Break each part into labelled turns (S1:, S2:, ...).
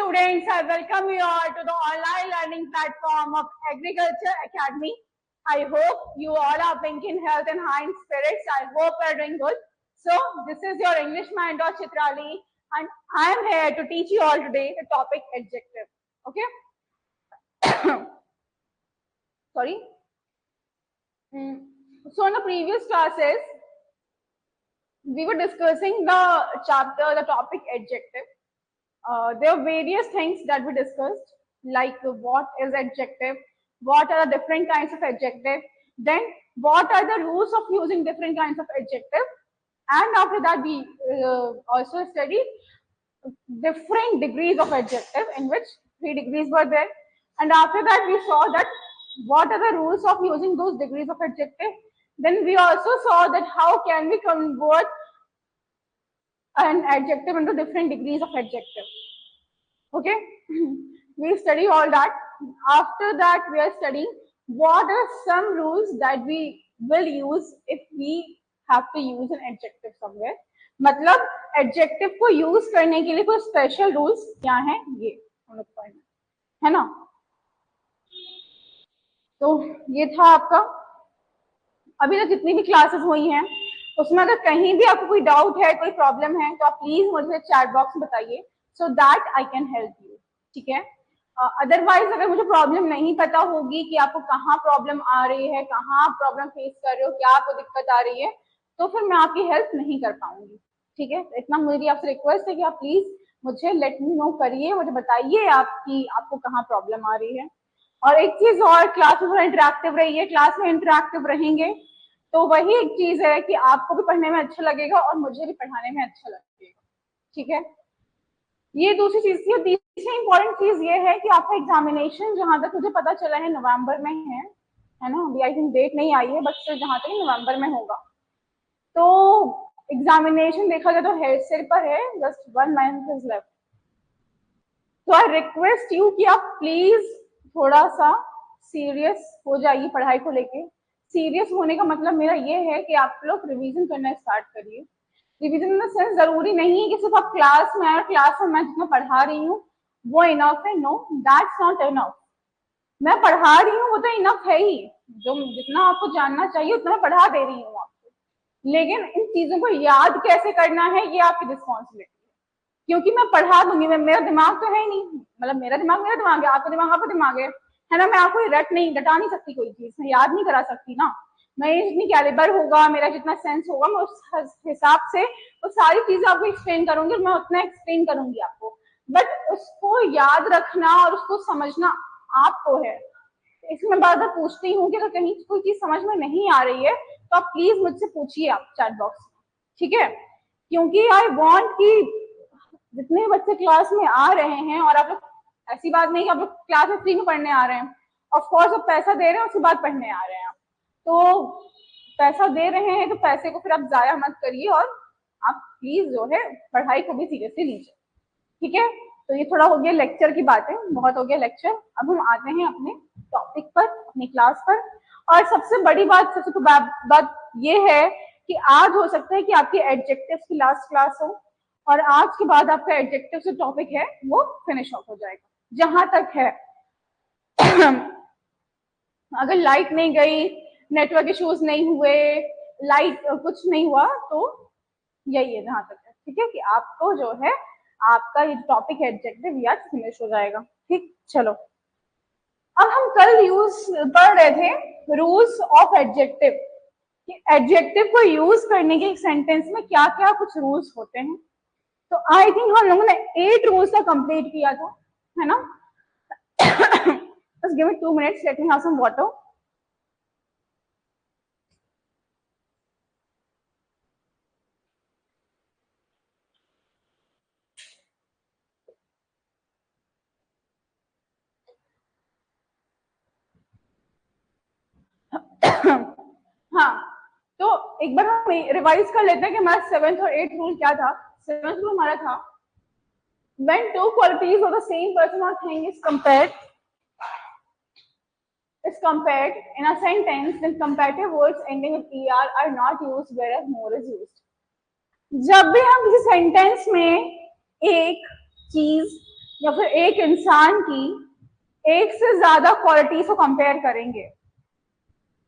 S1: students, I welcome you all to the online learning platform of Agriculture Academy. I hope you all are pink in health and high in spirits. I hope you are doing good. So, this is your English mentor Chitrali, and I am here to teach you all today the topic adjective. Okay? Sorry. So, in the previous classes, we were discussing the chapter, the topic adjective. There are various things that we discussed, like what is adjective, what are the different kinds of adjective, then what are the rules of using different kinds of adjective, and after that we also studied different degrees of adjective, in which 3 degrees were there, and after that we saw that what are the rules of using those degrees of adjective. Then we also saw that how can we convert an adjective into different degrees of adjective. Okay, we study all that. After that, we are studying what are some rules that we will use if we have to use an adjective somewhere. मतलब adjective को use करने के लिए कोई special rules क्या हैं, ये हम लोग पढ़ना है ना. तो ये था आपका. अभी तक जितनी भी क्लासेस हुई हैं उसमें अगर कहीं भी आपको कोई डाउट है, कोई प्रॉब्लम है, तो आप प्लीज मुझे चैट बॉक्स में बताइए, so that I can help you. ठीक है. अदरवाइज अगर मुझे प्रॉब्लम नहीं पता होगी कि आपको कहाँ प्रॉब्लम आ रही है, कहाँ आप प्रॉब्लम फेस कर रहे हो, क्या आपको दिक्कत आ रही है, तो फिर मैं आपकी हेल्प नहीं कर पाऊंगी. ठीक है. इतना मेरी आपसे रिक्वेस्ट है कि आप प्लीज मुझे लेट मी नो करिए, मुझे बताइए आपको कहाँ प्रॉब्लम आ रही है. और एक चीज और, क्लास में थोड़ा इंटरेक्टिव रहिए. क्लास में इंटरेक्टिव रहेंगे तो वही एक चीज है कि आपको भी पढ़ने में अच्छा लगेगा और मुझे भी पढ़ाने में अच्छा लगेगा. ठीक है. ये दूसरी चीज थी. तीसरी इंपॉर्टेंट चीज ये है कि आपका एग्जामिनेशन जहां तक मुझे पता चला है नवंबर में है ना. अभी आई थिंक डेट नहीं आई है, बट जहां तक नवंबर में होगा. तो एग्जामिनेशन देखा जाए तो सिर पर है, जस्ट 1 मंथ इज लेफ्ट. तो आई रिक्वेस्ट यू कि आप प्लीज थोड़ा सा सीरियस हो जाइए पढ़ाई को लेके. सीरियस होने का मतलब मेरा ये है कि आप लोग रिवीजन करना स्टार्ट करिए. रिवीजन इन द सेंस जरूरी नहीं है कि सिर्फ आप क्लास में आए, क्लास में मैं जितना पढ़ा रही हूँ वो इनफ है. No, that's not enough. मैं पढ़ा रही हूँ वो तो इनफ है ही. जो जितना आपको जानना चाहिए उतना मैं पढ़ा दे रही हूँ आपको, लेकिन इन चीजों को याद कैसे करना है ये आपकी रिस्पॉन्सिबिलिटी है. क्योंकि मैं पढ़ा दूंगी, मेरा दिमाग तो है ही नहीं. मतलब मेरा दिमाग है, आपका दिमाग है ना. मैं आपको रटा नहीं सकती कोई चीज, मैं याद नहीं करा सकती ना. मैं जितनी कैलिबर होगा, मेरा जितना सेंस होगा, मैं उस हिसाब से वो सारी चीजें आपको एक्सप्लेन करूंगी, मैं उतना एक्सप्लेन करूंगी आपको. बट उसको याद रखना और उसको समझना आपको है. इसमें बार बार पूछती हूँ कि अगर कहीं कोई चीज समझ में नहीं आ रही है तो आप प्लीज मुझसे पूछिए आप चैट बॉक्स में. ठीक है. क्योंकि आई वॉन्ट कि जितने बच्चे क्लास में आ रहे हैं, और आप लोग ऐसी बात नहीं कि आप लोग क्लास में फ्री में पढ़ने आ रहे हैं. ऑफ कोर्स आप पैसा दे रहे हैं, उसके बाद पढ़ने आ रहे हैं. आप तो पैसा दे रहे हैं तो पैसे को फिर आप जाया मत करिए, और आप प्लीज जो है पढ़ाई को भी सीरियसली लीजिए. ठीक है. तो ये थोड़ा हो गया लेक्चर की बातें, बहुत हो गया लेक्चर. अब हम आते हैं अपने टॉपिक पर, अपनी क्लास पर. और सबसे बड़ी बात, सबसे बात ये है कि आज हो सकता है कि आपकी एडजेक्टिव्स की लास्ट क्लास हो, और आज के बाद आपका एडजेक्टिव जो टॉपिक है वो फिनिश ऑफ हो जाएगा. जहां तक है अगर लाइट नहीं गई, नेटवर्क इश्यूज नहीं हुए, लाइट कुछ नहीं हुआ, तो यही है जहां तक है. ठीक है. कि आपको जो है आपका ये टॉपिक एडजेक्टिव या फिनिश हो जाएगा. ठीक. चलो, अब हम कल यूज पढ़ रहे थे रूल्स ऑफ एडजेक्टिव, कि एडजेक्टिव को यूज करने के एक सेंटेंस में क्या क्या कुछ रूल्स होते हैं. तो आई थिंक हम लोगों ने 8 रूल्स का कंप्लीट किया था, है ना. Just give me 2 minutes, let me have some water. हाँ, तो एक बार हम रिवाइज कर लेते हैं कि हमारा 7th और 8th रूल क्या था. 7th रूल हमारा था, when two qualities of the same person or thing is compared in a sentence, then comparative words ending with er are not used, whereas more is used. जब भी हम किसी sentence में एक चीज या फिर एक इंसान की एक से ज्यादा क्वालिटीज को कंपेयर करेंगे,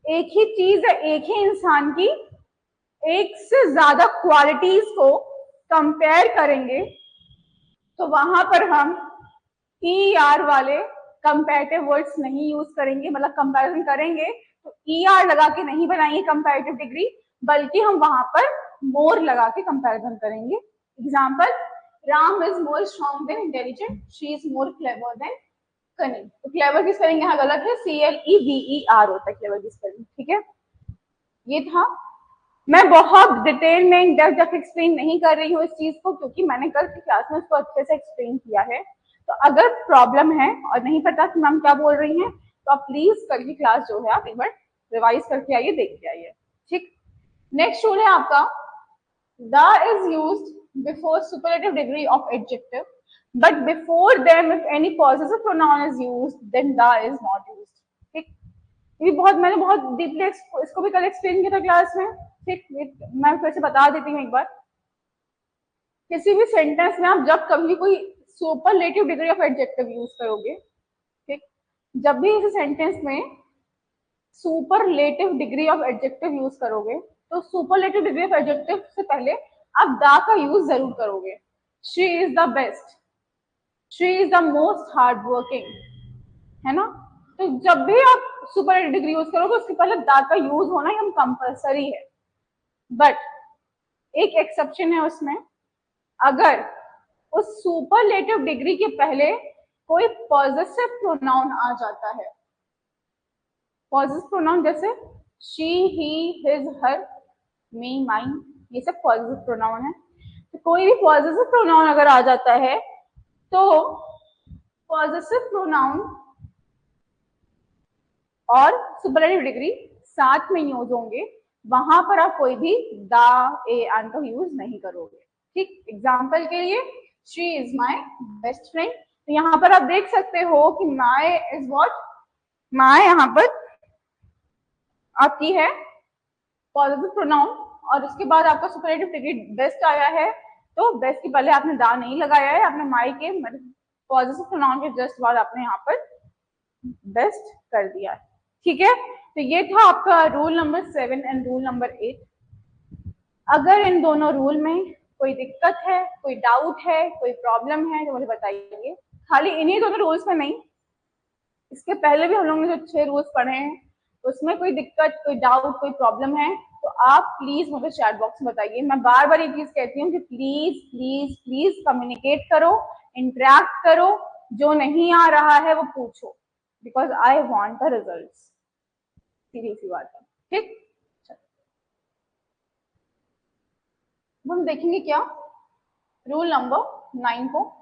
S1: एक ही चीज है, एक ही इंसान की एक से ज्यादा क्वालिटीज को कंपेयर करेंगे, तो वहां पर हम ER वाले कंपैरेटिव वर्ड्स नहीं यूज करेंगे, मतलब कंपैरिजन करेंगे तो ER लगा के नहीं बनाएंगे कंपैरेटिव डिग्री, बल्कि हम वहां पर मोर लगा के कंपैरिजन करेंगे। Example, Ram is more strong than intelligent, she is more clever than cunning. तो क्लेवर की स्पेलिंग यहाँ गलत है, CLEVER होता है क्लेवर की स्पेलिंग, ठीक है। ये था, मैं बहुत डिटेल में इन डेप्थ एक्सप्लेन नहीं कर रही हूँ इस चीज को, क्योंकि मैंने कल की क्लास में उसको अच्छे से एक्सप्लेन किया है। तो अगर प्रॉब्लम है और नहीं पता कि मैम क्या बोल रही हैं, तो आप प्लीज कल की क्लास जो है आप एक बार रिवाइज करके आइए, देख के आइए, ठीक। नेक्स्ट रूल है आपका, the is used before superlative degree of adjective, but before them if any positive pronoun is used then the is not used, ठीक। ये बहुत, मैंने बहुत डीपली इसको भी कल एक्सप्लेन किया था क्लास में, ठीक। मैं फिर से बता देती हूँ एक बार, किसी भी सेंटेंस में आप जब कभी कोई superlative degree of adjective use करोगे, ठीक, जब भी इस सेंटेंस में superlative degree of adjective use करोगे, तो सुपरलेटिव डिग्री ऑफ एडजेक्टिव से पहले आप दा का यूज जरूर करोगे। She is the best, she is the most hard working, है ना। तो जब भी आप सुपरलेटिव डिग्री यूज करोगे उसके पहले दा का यूज होना एकदम कंपलसरी है। बट एक एक्सेप्शन है उसमें, अगर उस सुपरलेटिव डिग्री के पहले कोई पॉजिटिव प्रोनाउन आ जाता है, पॉजिटिव प्रोनाउन जैसे she, he, his, her, me, mine, ये सब पॉजिटिव प्रोनाउन है। तो कोई भी पॉजिटिव प्रोनाउन अगर आ जाता है तो पॉजिटिव प्रोनाउन और सुपरलेटिव डिग्री साथ में यूज होंगे, वहां पर आप कोई भी दा, ए, एंड का यूज नहीं करोगे, ठीक। एग्जाम्पल के लिए, she is my best friend, तो यहाँ पर आप देख सकते हो कि माई इज वॉट, माई यहाँ पर आपकी है पॉजिटिव प्रोनाउन, और उसके बाद आपका सुपरलेटिव डिग्री बेस्ट आया है, तो बेस्ट के पहले आपने दा नहीं लगाया है, आपने माई के पॉजिटिव प्रोनाउन के जस्ट बाद आपने यहाँ पर बेस्ट कर दिया है, ठीक है। तो ये था आपका rule number 7 and rule number 8। अगर इन दोनों रूल में कोई दिक्कत है, कोई डाउट है, कोई प्रॉब्लम है तो मुझे बताइए। खाली इन्हीं दोनों रूल्स में नहीं, इसके पहले भी हम लोगों ने जो 6 रूल्स पढ़े हैं उसमें कोई दिक्कत, कोई डाउट, कोई प्रॉब्लम है तो आप प्लीज मुझे चैट बॉक्स में बताइए। मैं बार बार ये चीज कहती हूँ कि प्लीज प्लीज प्लीज कम्युनिकेट करो, इंटरेक्ट करो, जो नहीं आ रहा है वो पूछो, because I want the result, सीधी सी बात है, ठीक। हम देखेंगे क्या, रूल नंबर 9 को।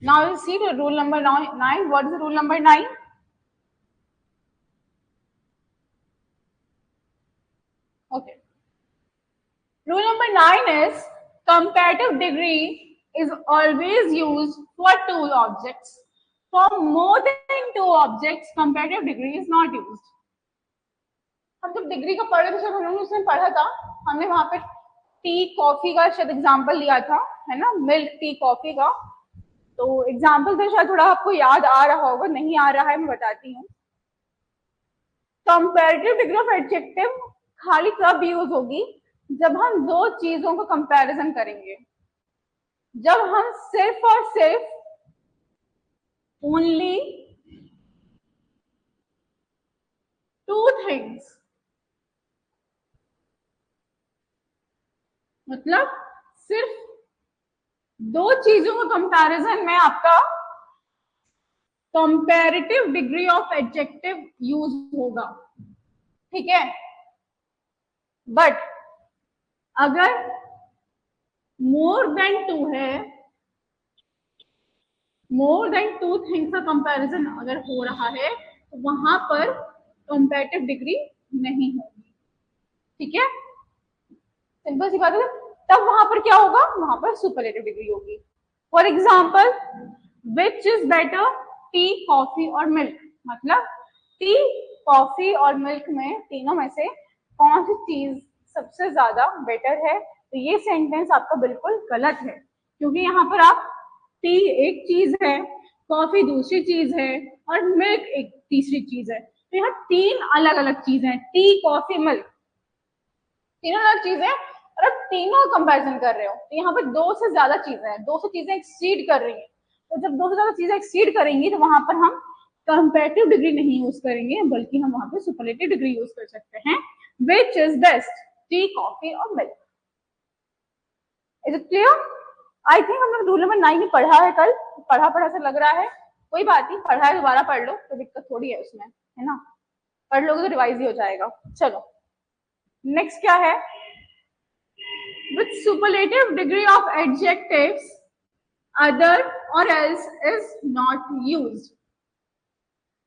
S1: Now we'll see the rule number 9. What is the rule number 9? Okay. Rule number 9 is comparative degree is always used for 2 objects. For more than 2 objects, comparative degree is not used. हम जब degree का पढ़े थे जब हम लोगों ने उसमें पढ़ा था, हमने वहां पे टी कॉफी का शायद एग्जाम्पल लिया था, है ना, मिल्क टी कॉफी का। तो एग्जाम्पल से शायद थोड़ा आपको याद आ रहा होगा, नहीं आ रहा है मैं बताती हूँ। कंपैरेटिव डिग्री ऑफ एडजेक्टिव खाली कब यूज होगी, जब हम 2 चीजों का कंपैरिजन करेंगे, जब हम सिर्फ और सिर्फ ओनली 2 थिंग्स, मतलब सिर्फ 2 चीजों का कंपैरिजन में आपका comparative degree of adjective use होगा, ठीक है। बट अगर मोर देन 2 है, मोर देन 2 थिंग्स का कंपैरिजन अगर हो रहा है तो वहां पर कंपैरेटिव डिग्री नहीं होगी, ठीक है, सिंपल सी बात है। तब वहां पर क्या होगा, वहां पर सुपरलेटिव डिग्री होगी। For example, which is better, T, coffee और मिल्क, मतलब टी, कॉफी और मिल्क में तीनों में से कौन सी चीज सबसे ज्यादा बेटर है, तो ये सेंटेंस आपका बिल्कुल गलत है, क्योंकि यहाँ पर आप टी एक चीज है, कॉफी दूसरी चीज है और मिल्क एक तीसरी चीज है। तो यहाँ तीन अलग अलग चीजें हैं, टी, कॉफी, मिल्क, तीनों अलग चीजें, और अब तीनों कंपैरिजन कर रहे हो तो यहाँ पे दो से ज्यादा चीजें हैं, दो से चीजें एक्सीड कर रही हैं। तो जब दो से ज्यादा चीजें एक्सीड करेंगी तो वहां पर हम कंपैरेटिव डिग्री नहीं यूज करेंगे, बल्कि हम वहां पे सुपरलेटिव डिग्री यूज कर सकते हैं। Which is best, tea, coffee और milk? Is it clear? I think हम लोग रूल नंबर 9 ही पढ़ा है कल, पढ़ा से लग रहा है। कोई बात नहीं, पढ़ा है दोबारा पढ़ लो, तो दिक्कत थोड़ी है उसमें, है ना? पढ़ लोगे तो रिवाइज ही हो जाएगा। चलो नेक्स्ट क्या है? With superlative degree of adjectives, other or else is not used.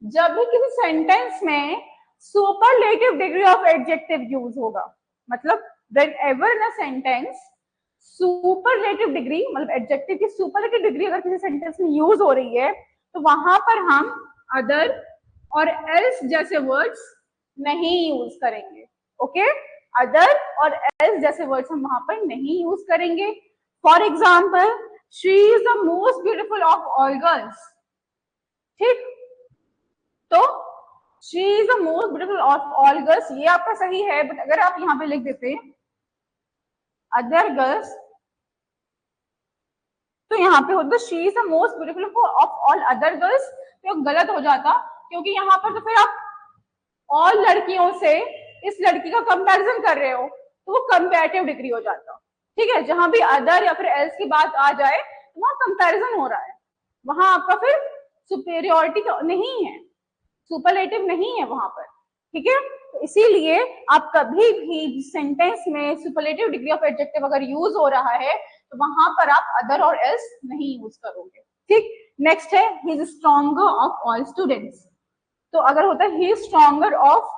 S1: जब भी किसी सेंटेंस में superlative degree of adjective use होगा, मतलब whenever in a sentence superlative degree, मतलब एडजेक्टिव की सुपरलेटिव डिग्री अगर किसी सेंटेंस में यूज हो रही है तो वहां पर हम अदर और एल्स जैसे वर्ड्स नहीं यूज करेंगे। ओके, अदर और एल्स जैसे वर्ड्स हम वहां पर नहीं यूज करेंगे। For example, she is the most beautiful of all girls. ठीक, तो she is the most beautiful of all girls, ये आपका सही है, बट अगर आप यहाँ पे लिख देते अदर गर्ल्स तो यहाँ पे होता she is the most beautiful of all other girls, तो गलत हो जाता, क्योंकि यहाँ पर तो फिर आप ऑल लड़कियों से इस लड़की का कंपैरिजन कर रहे हो, तो वो कंपैरेटिव डिग्री हो जाता। ठीक है, जहां भी अदर या फिर एल्स की बात आ जाए तो वहां कंपैरिजन हो रहा है, वहां आपका फिर सुपेरियोरिटी तो नहीं है, सुपरलेटिव नहीं है वहां पर। ठीक है, तो इसीलिए आप कभी भी सेंटेंस में सुपरलेटिव डिग्री ऑफ एडजेक्टिव अगर यूज हो रहा है तो वहां पर आप अदर और एल्स नहीं यूज करोगे। ठीक, नेक्स्ट है he is stronger of all students. तो अगर होता है he is stronger of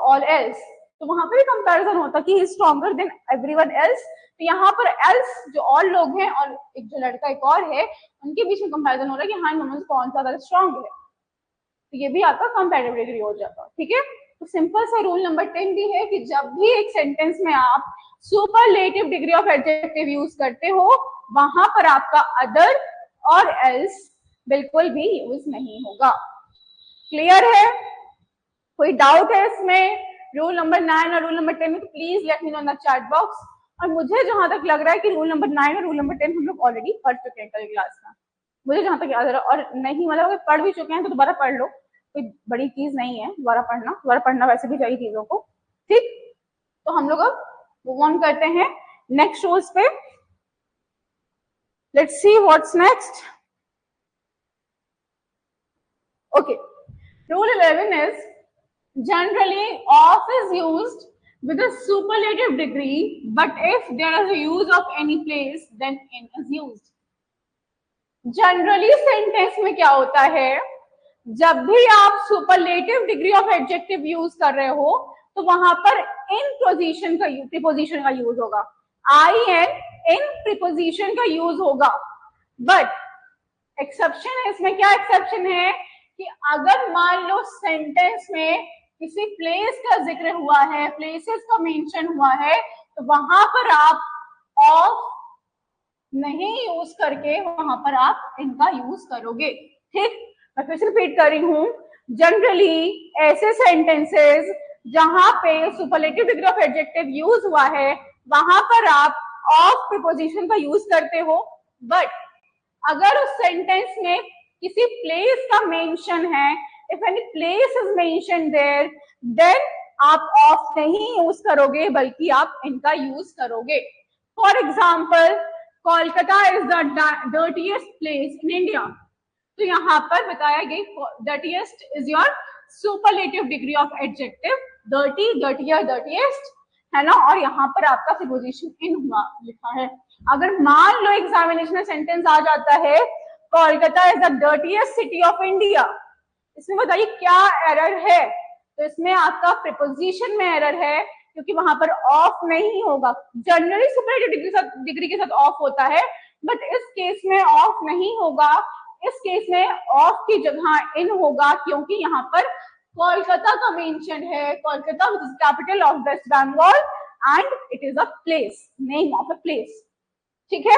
S1: all else, तो वहां पर कंपैरिजन होता कि he is stronger than everyone else. तो यहाँ पर एल्स जो और लोग हैं और एक जो लड़का एक और है, उनके बीच में कंपैरिजन हो रहा है कि हाँ इन दोनों में कौन सा ज्यादा स्ट्रॉन्ग है, तो ये भी आपका कंपैरेटिव डिग्री हो जाता है। ठीक है, तो सिंपल सा रूल नंबर 10 भी है कि जब भी एक सेंटेंस में आप superlative degree of adjective use करते हो, वहां पर आपका अदर और एल्स बिल्कुल भी यूज नहीं होगा। क्लियर है? कोई डाउट है इसमें रूल नंबर 9 और रूल नंबर 10 में? तो please let me know in the chat box. और मुझे जहां तक लग रहा है कि रूल नंबर 9 और रूल नंबर 10 हम लोग ऑलरेडी पढ़ चुके हैं कल क्लास में, मुझे जहां तक याद आ रहा है, और नहीं मतलब अगर पढ़ भी चुके हैं तो दोबारा पढ़ लो, कोई बड़ी चीज नहीं है दोबारा पढ़ना वैसे भी चाहिए चीजों को। ठीक, तो हम लोग अब मूव ऑन करते हैं नेक्स्ट रूल्स पे। Let's see what's next. Okay, rule 11 is generally of is used with a superlative degree, but if there is a use of any place then in is used. Generally sentence में क्या होता है, जब भी आप superlative degree of adjective use कर रहे हो तो वहां पर इन प्रीपोजिशन का यूज होगा, आई एन इन प्रीपोजिशन का यूज होगा। बट एक्सेप्शन है इसमें। क्या एक्सेप्शन है कि अगर मान लो सेंटेंस में किसी प्लेस का जिक्र हुआ है, प्लेसेस का मेंशन हुआ है, तो वहां पर आप ऑफ नहीं यूज करके वहां पर आप इनका यूज करोगे। ठीक, मैं फिर से रिपीट कर रही हूं, जनरली ऐसे सेंटेंसेस जहां पे superlative degree of adjective use हुआ है वहां पर आप ऑफ प्रीपोजिशन का यूज करते हो, बट अगर उस सेंटेंस में किसी प्लेस का मेंशन है, if any place is mentioned there, then आप ऑफ नहीं यूज करोगे बल्कि आप इनका यूज करोगे। For example, Kolkata is the dirtiest place in India, तो यहाँ पर बताया गया dirtiest is your superlative degree of adjective, dirty, dirtier, dirtiest, है ना, और यहाँ पर आपका प्रीपोजिशन इन हुआ लिखा है। अगर मान लो एग्जामिनेशन में सेंटेंस आ जाता है Kolkata is the dirtiest city of India, इसमें बताइए क्या एरर है? तो इसमें आपका प्रीपोजिशन में एरर है, क्योंकि वहां पर ऑफ नहीं होगा। जनरली सुपरलेटिव डिग्री के साथ ऑफ होता है, बट इस केस में ऑफ नहीं होगा, इस केस में ऑफ की जगह इन होगा, क्योंकि यहाँ पर कोलकाता का मेंशन है, Kolkata which is capital of West Bengal and it is a place, name of a place. ठीक है,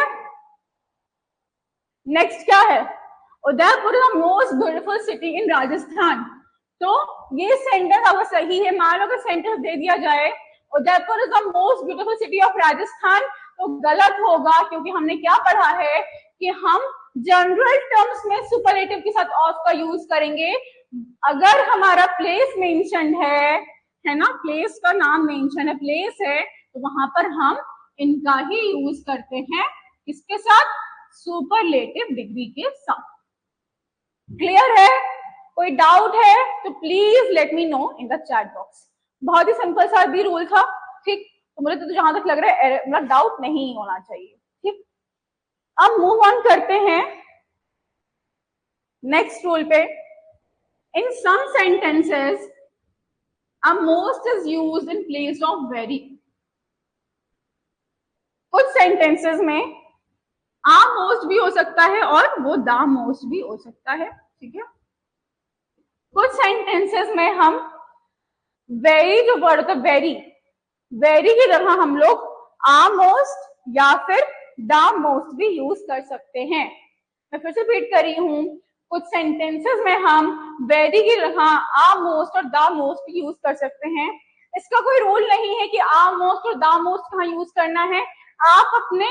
S1: नेक्स्ट क्या है, Udaipur is the most beautiful city in Rajasthan. तो ये सेंटेंस अगर सही है, मान लो कि सेंटेंस दे दिया जाए Udaipur is the most beautiful city of Rajasthan, तो गलत होगा, क्योंकि हमने क्या पढ़ा है कि हम जनरल टर्म्स में सुपरलेटिव के साथ ऑफ का यूज करेंगे। अगर हमारा प्लेस मेंशन है ना, प्लेस का नाम मेंशन है, प्लेस है, तो वहां पर हम इनका ही यूज करते हैं, किसके साथ, सुपरलेटिव डिग्री के साथ। क्लियर है? कोई डाउट है तो please let me know in the chat box. बहुत ही सिंपल सा भी रूल था, ठीक। तो मुझे तो जहां तक लग रहा है मतलब डाउट नहीं होना चाहिए, ठीक। अब मूव ऑन करते हैं नेक्स्ट रूल पे। In some sentences a most is used in place of very। कुछ सेंटेंसेस में आ मोस्ट भी हो सकता है और वो द मोस्ट भी हो सकता है, ठीक है। कुछ सेंटेंसेस में हम वेरी, जो वर्ड होता है वेरी, वेरी की जगह हम लोग आ मोस्ट या फिर द मोस्ट भी यूज कर सकते हैं। मैं फिर से रिपीट कर रही हूं, कुछ सेंटेंसेस में हम वेरी की जगह आ मोस्ट और द मोस्ट भी यूज कर सकते हैं। इसका कोई रूल नहीं है कि आ मोस्ट और द मोस्ट कहाँ यूज करना है, आप अपने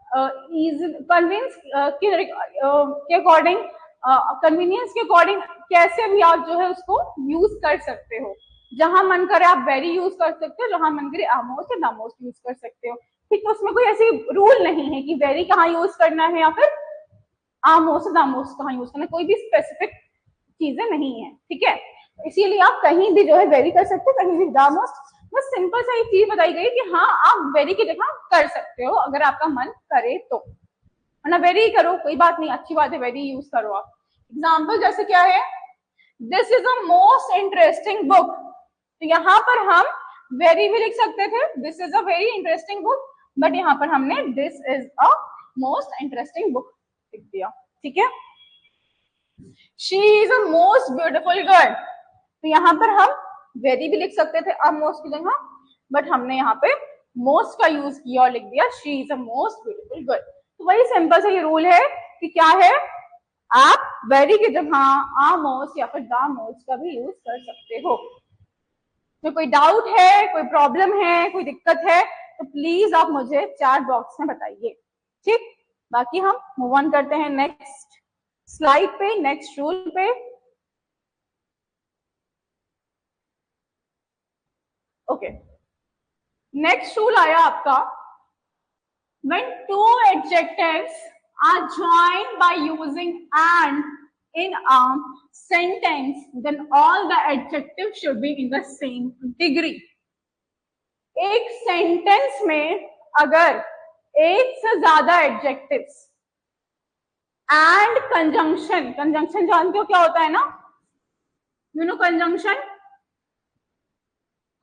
S1: कन्वीनियंस के अकॉर्डिंग, कन्वीनियंस के अकॉर्डिंग कैसे भी आप जो है उसको यूज कर सकते हो। जहां मन करे आप वेरी यूज कर सकते हो, जहां मन करे आमोस्ट या दामोस्ट यूज कर सकते हो, ठीक है। उसमें कोई ऐसी रूल नहीं है कि वेरी कहाँ यूज करना है या फिर आमोस्ट दामोस्ट कहाँ यूज करना है, कोई भी स्पेसिफिक चीजें नहीं है, ठीक है। इसीलिए आप कहीं भी जो है वेरी कर सकते हो, कहीं भी दामोस्ट। बस सिंपल सा एक चीज बताई गई कि हाँ आप वेरी की जगह कर सकते हो अगर आपका मन करे तो, वरना वेरी करो कोई बात नहीं, अच्छी बात है, वेरी यूज करो आप। एग्जाम्पल जैसे क्या है, this is a most interesting book, तो यहाँ पर हम वेरी भी लिख सकते थे, this is a very interesting book, but यहाँ पर हमने this is a most interesting book लिख दिया, ठीक है। She is a most beautiful girl, तो यहाँ पर हम वेरी भी लिख सकते थे अब मोस्ट की जगह, बट हमने यहाँ पे मोस्ट का यूज किया और लिख दिया she is a most beautiful girl. तो वही सिंपल सा ये रूल है कि क्या है, आप वेरी की जगह आ मोस्ट या फिर द मोस्ट का भी यूज कर सकते हो। तो कोई डाउट है, कोई प्रॉब्लम है, कोई दिक्कत है तो प्लीज आप मुझे चैट बॉक्स में बताइए, ठीक। बाकी हम मूव ऑन करते हैं नेक्स्ट स्लाइड पे, नेक्स्ट रूल पे। ओके, नेक्स्ट रूल आया आपका, when two adjectives are joined by using and in a sentence, then all the adjectives should be in the same degree। एक सेंटेंस में अगर एक से ज्यादा एडजेक्टिव्स एंड कंजंक्शन, कंजंक्शन जानते हो क्या होता है ना, यू नो कंजंक्शन,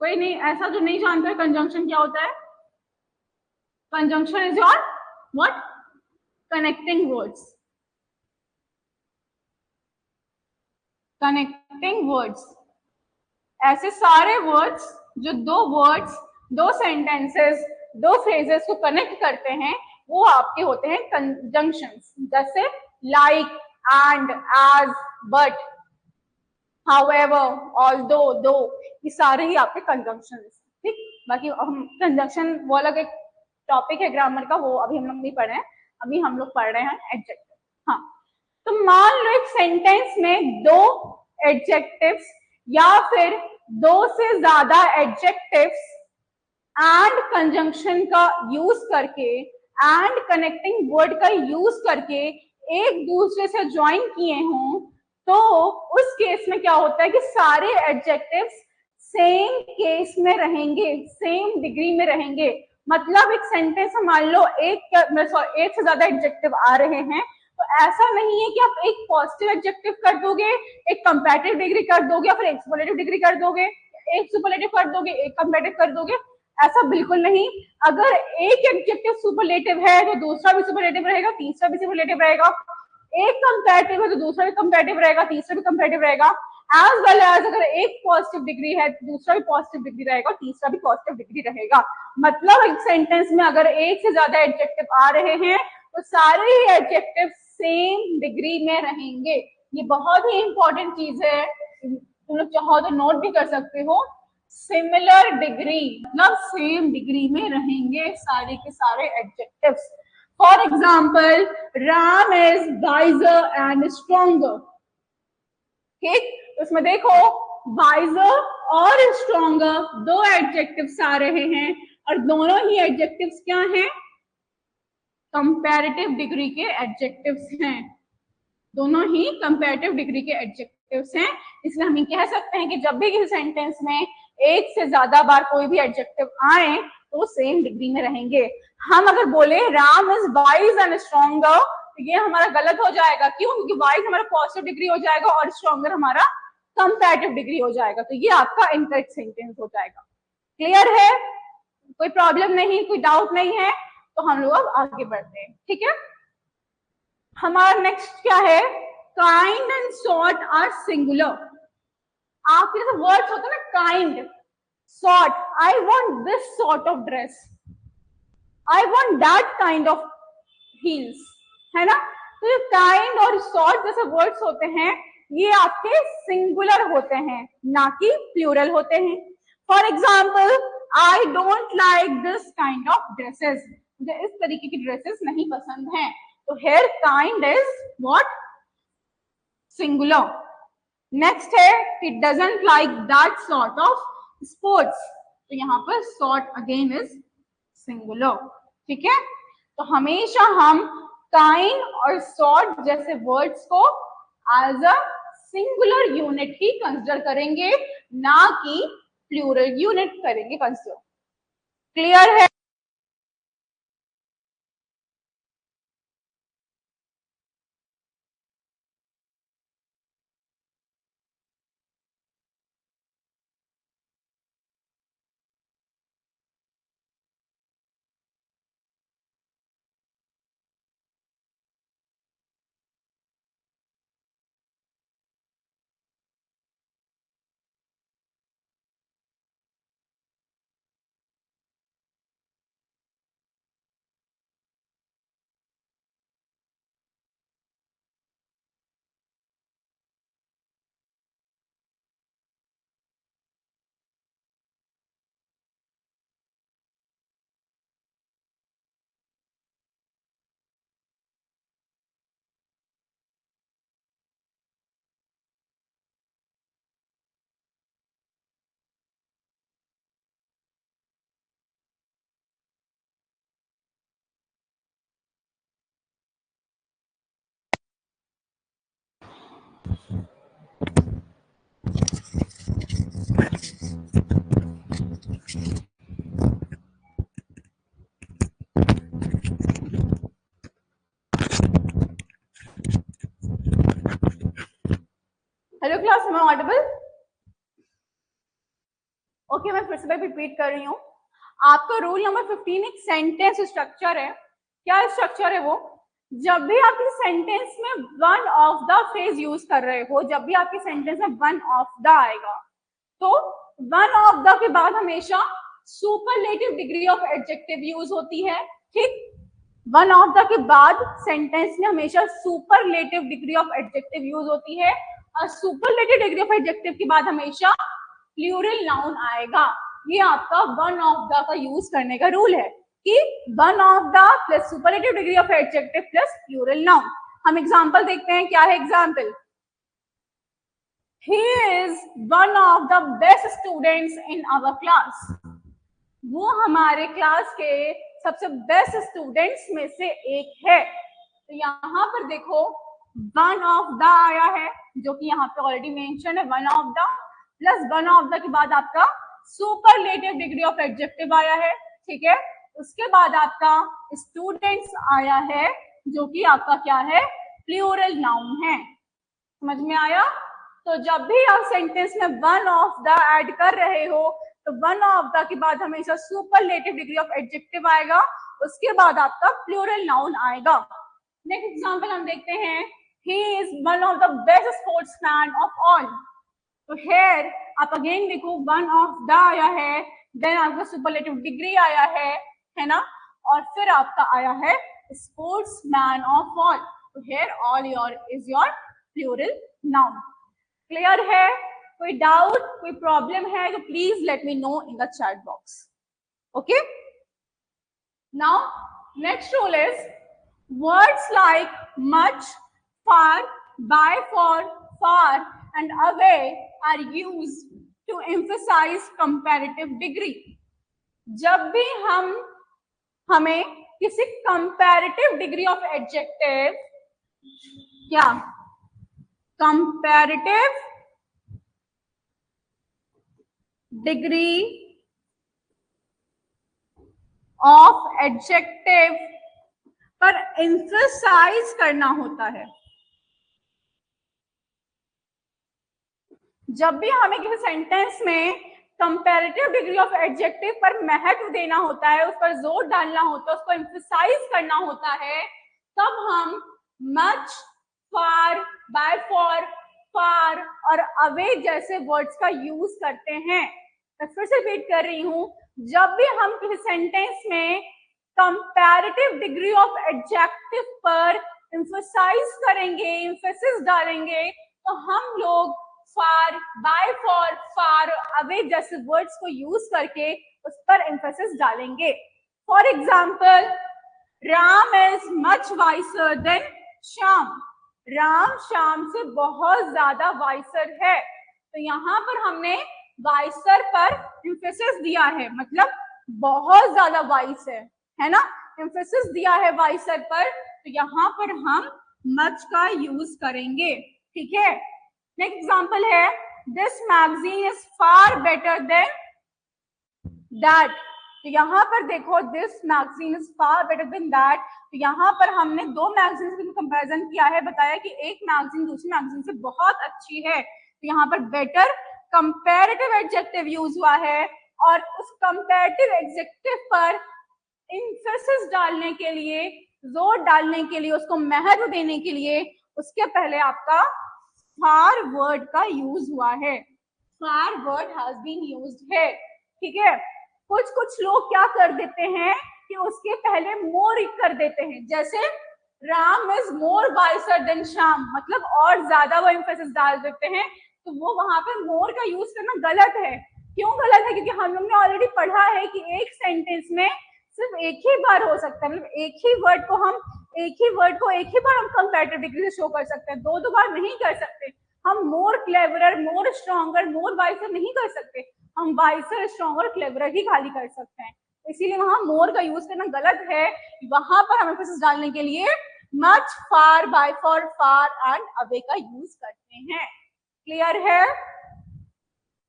S1: कोई नहीं ऐसा जो नहीं जानता है कंजंक्शन क्या होता है। Conjunction is your what, connecting words, connecting words, ऐसे सारे वर्ड्स जो दो वर्ड्स, दो सेंटेंसेस, दो फ्रेजेस को कनेक्ट करते हैं वो आपके होते हैं कंजंक्शंस। जैसे like, and, as, but, however, although, though, ये सारे ही आपके कंजंक्शंस, ठीक। बाकी हम कंजंक्शन वो अलग एक टॉपिक है ग्रामर का, वो अभी हम लोग नहीं पढ़ रहे हैं, अभी हम लोग पढ़ रहे हैं एडजेक्टिव। हाँ, तो मान लो एक सेंटेंस में दो एडजेक्टिव्स या फिर दो से ज्यादा एडजेक्टिव्स एंड कंजंक्शन का यूज करके, एंड कनेक्टिंग वर्ड का यूज करके एक दूसरे से ज्वाइन किए हों, तो उस केस में क्या होता है कि सारे एडजेक्टिव्स सेम केस में रहेंगे, सेम डिग्री में रहेंगे। मतलब एक सेंटेंस में मान लो एक से ज्यादा एडजेक्टिव आ रहे हैं, तो ऐसा नहीं है कि आप एक पॉजिटिव एडजेक्टिव कर दोगे, एक कंपैरेटिव डिग्री कर दोगे, या फिर एक सुपरलेटिव डिग्री कर दोगे, एक सुपरलेटिव कर दोगे, एक कंपैरेटिव कर दोगे, ऐसा बिल्कुल नहीं। अगर एक एडजेक्टिव सुपरलेटिव है तो दूसरा भी सुपरलेटिव रहेगा, तीसरा भी सुपरलेटिव रहेगा, एक कंपैरेटिव है तो दूसरा भी कंपैरेटिव रहेगा, तीसरा भी कंपैरेटिव रहेगा, एज वेल एज अगर एक पॉजिटिव डिग्री है तो दूसरा भी पॉजिटिव डिग्री रहेगा, तीसरा भी पॉजिटिव डिग्री रहेगा। मतलब एक सेंटेंस में अगर एक से ज्यादा एडजेक्टिव आ रहे हैं तो सारे ही एडजेक्टिव सेम डिग्री में रहेंगे। ये बहुत ही इंपॉर्टेंट चीज है, तुम लोग चाहो तो नोट भी कर सकते हो। सिमिलर डिग्री मतलब सेम डिग्री में रहेंगे सारे के सारे adjectives. For example, Ram is wiser and stronger. ठीक, तो इसमें देखो वाइजर और स्ट्रॉन्गर दो एडजेक्टिव्स आ रहे हैं और दोनों ही एडजेक्टिव्स क्या हैं? कंपैरेटिव डिग्री के एडजेक्टिव्स हैं। दोनों ही कंपैरेटिव डिग्री के एडजेक्टिव्स हैं। इसलिए हम ये कह सकते हैं कि जब भी किसी सेंटेंस में एक से ज्यादा बार कोई भी एडजेक्टिव आए तो वो सेम डिग्री में रहेंगे। हम अगर बोले Ram is wise and stronger, तो ये हमारा गलत हो जाएगा। क्यों? क्योंकि वाइज हमारा पॉजिटिव डिग्री हो जाएगा और स्ट्रॉन्गर हमारा कंपैरेटिव डिग्री हो जाएगा, तो ये आपका इनकरेक्ट सेंटेंस हो जाएगा। क्लियर है? कोई प्रॉब्लम नहीं, कोई डाउट नहीं है? तो हम लोग अब आगे बढ़ते हैं। ठीक है, हमारा नेक्स्ट क्या है? Kind and sort are singular. आपके जैसे वर्ड्स होते हैं ना, kind, sort, I want this sort of dress, I want that kind of heels, है ना? तो ये काइंड और सॉर्ट जैसे वर्ड्स होते हैं ये आपके सिंगुलर होते हैं, ना कि प्लूरल होते हैं। For example, I don't like this kind of dresses, मुझे इस तरीके की ड्रेसेस नहीं पसंद हैं। तो here kind is what? Singular. Next है, he doesn't like that sort of sports, तो यहाँ पर sort again is singular। ठीक है, तो हमेशा हम kind और sort जैसे वर्ड्स को as a singular unit ही कंसिडर करेंगे, ना कि प्लूरल यूनिट करेंगे कंसिडर। क्लियर है? Hello class, am I audible? Okay, मैं फिर से रिपीट कर रही हूँ। आपका रूल नंबर 15 एक सेंटेंस स्ट्रक्चर है। क्या स्ट्रक्चर है वो? जब भी आप इस सेंटेंस में one of the phrase use कर रहे हो, जब भी आपके सेंटेंस में वन ऑफ द आएगा, तो वन ऑफ द के बाद हमेशा superlative degree of adjective use होती है। ठीक, वन ऑफ द के बाद सेंटेंस में हमेशा superlative degree of adjective use होती है, और सुपरलेटिव डिग्री ऑफ एडजेक्टिव के बाद हमेशा प्लूरल नाउन आएगा। ये आपका वन ऑफ द का यूज करने का रूल है कि one of the plus superlative degree of adjective plus plural noun. हम एग्जांपल देखते हैं, क्या है example? He is one of the best students in our class. वो हमारे क्लास के सबसे बेस्ट स्टूडेंट्स में से एक है। तो यहाँ पर देखो वन ऑफ द आया है, जो कि यहाँ पे ऑलरेडी मेंशन है, one of the plus one of the के बाद आपका सुपरलेटिव डिग्री ऑफ एडजेक्टिव आया है। ठीक है, उसके बाद आपका स्टूडेंट्स आया है, जो कि आपका क्या है? प्लूरल नाउन है। समझ में आया? तो जब भी आप सेंटेंस में वन ऑफ द ऐड कर रहे हो, तो वन ऑफ द के बाद हमेशा सुपरलेटिव डिग्री ऑफ एडजेक्टिव आएगा, उसके बाद आपका प्लूरल नाउन आएगा। नेक्स्ट एग्जांपल हम देखते हैं, he is one of the best sportsman of all। तो here आप अगेन देखो वन ऑफ द आया है, देन आपका सुपरलेटिव डिग्री आया है ना, और फिर आपका आया है sportsman of all. So here all is your plural noun. Clear है? कोई डाउट, कोई प्रॉब्लम है तो please let me know in the chat box. Okay? Now next rule is words like much, far, by, for and away are used to emphasize comparative degree. जब भी हमें किसी comparative degree of adjective, क्या comparative degree of adjective पर emphasise करना होता है, जब भी हमें किसी सेंटेंस में कंपैरेटिव डिग्री ऑफ एडजेक्टिव पर महत्व देना होता है, उस पर जोर डालना होता है, उसको एम्फसाइज करना होता है, तब हम मच, फार, बाय, फॉर, फार और अवे जैसे वर्ड्स का यूज करते हैं. मैं फिर से रिपीट कर रही हूं, जब भी हम किसी सेंटेंस में कंपैरेटिव डिग्री ऑफ एडजेक्टिव पर एम्फसाइज करेंगे, एम्फेसिस डालेंगे, तो हम लोग far, by, for, far, away जैसे वर्ड्स को यूज करके उस पर एम्फेसिस डालेंगे. For example, Ram is much wiser than Shyam. Ram Shyam से बहुत ज्यादा वाइसर है. तो यहाँ पर हमने वाइसर पर एम्फेसिस दिया है, मतलब बहुत ज्यादा वाइस है ना, एम्फेसिस दिया है वाइसर पर, तो यहाँ पर हम मच का यूज करेंगे. ठीक है. नेक्स्ट एग्जांपल है, this magazine is far better than that. तो यहाँ पर देखो, this magazine is far better than that. तो यहाँ पर हमने दो मैगजीन का कंपैरिजन किया है, बताया कि एक मैगजीन दूसरी मैगजीन से बहुत अच्छी है. तो यहाँ पर बेटर कंपैरेटिव एडजेक्टिव यूज हुआ है, और उस कंपैरेटिव एडजेक्टिव पर एम्फेसिस डालने के लिए, जोर डालने के लिए, उसको महत्व देने के लिए उसके पहले आपका फार वर्ड का यूज हुआ है. फार वर्ड हैज बीन यूज्ड है. ठीक है. कुछ लोग क्या कर देते हैं कि उसके पहले मोर कर देते हैं, जैसे Ram is more wiser than Shyam, मतलब और ज्यादा वो एम्फेसिस डाल देते हैं. तो वो वहां पे मोर का यूज करना गलत है. क्यों गलत है? क्योंकि हम लोग ने ऑलरेडी पढ़ा है कि एक सेंटेंस में सिर्फ एक ही बार हो सकता है, मतलब एक ही वर्ड को एक ही बार हम कंपैरेटिव डिग्री से शो कर सकते हैं, दो बार नहीं कर सकते. हम मोर क्लेवरर, मोर स्ट्रॉन्गर, मोर वाइसर नहीं कर सकते. हम वाइसर, स्ट्रॉन्गर, क्लेवरर ही खाली कर सकते हैं. इसीलिए वहां मोर का यूज करना गलत है. वहां पर हम एम्फेसिस डालने के लिए much, far, by, for, far and away का यूज करते हैं. क्लियर है?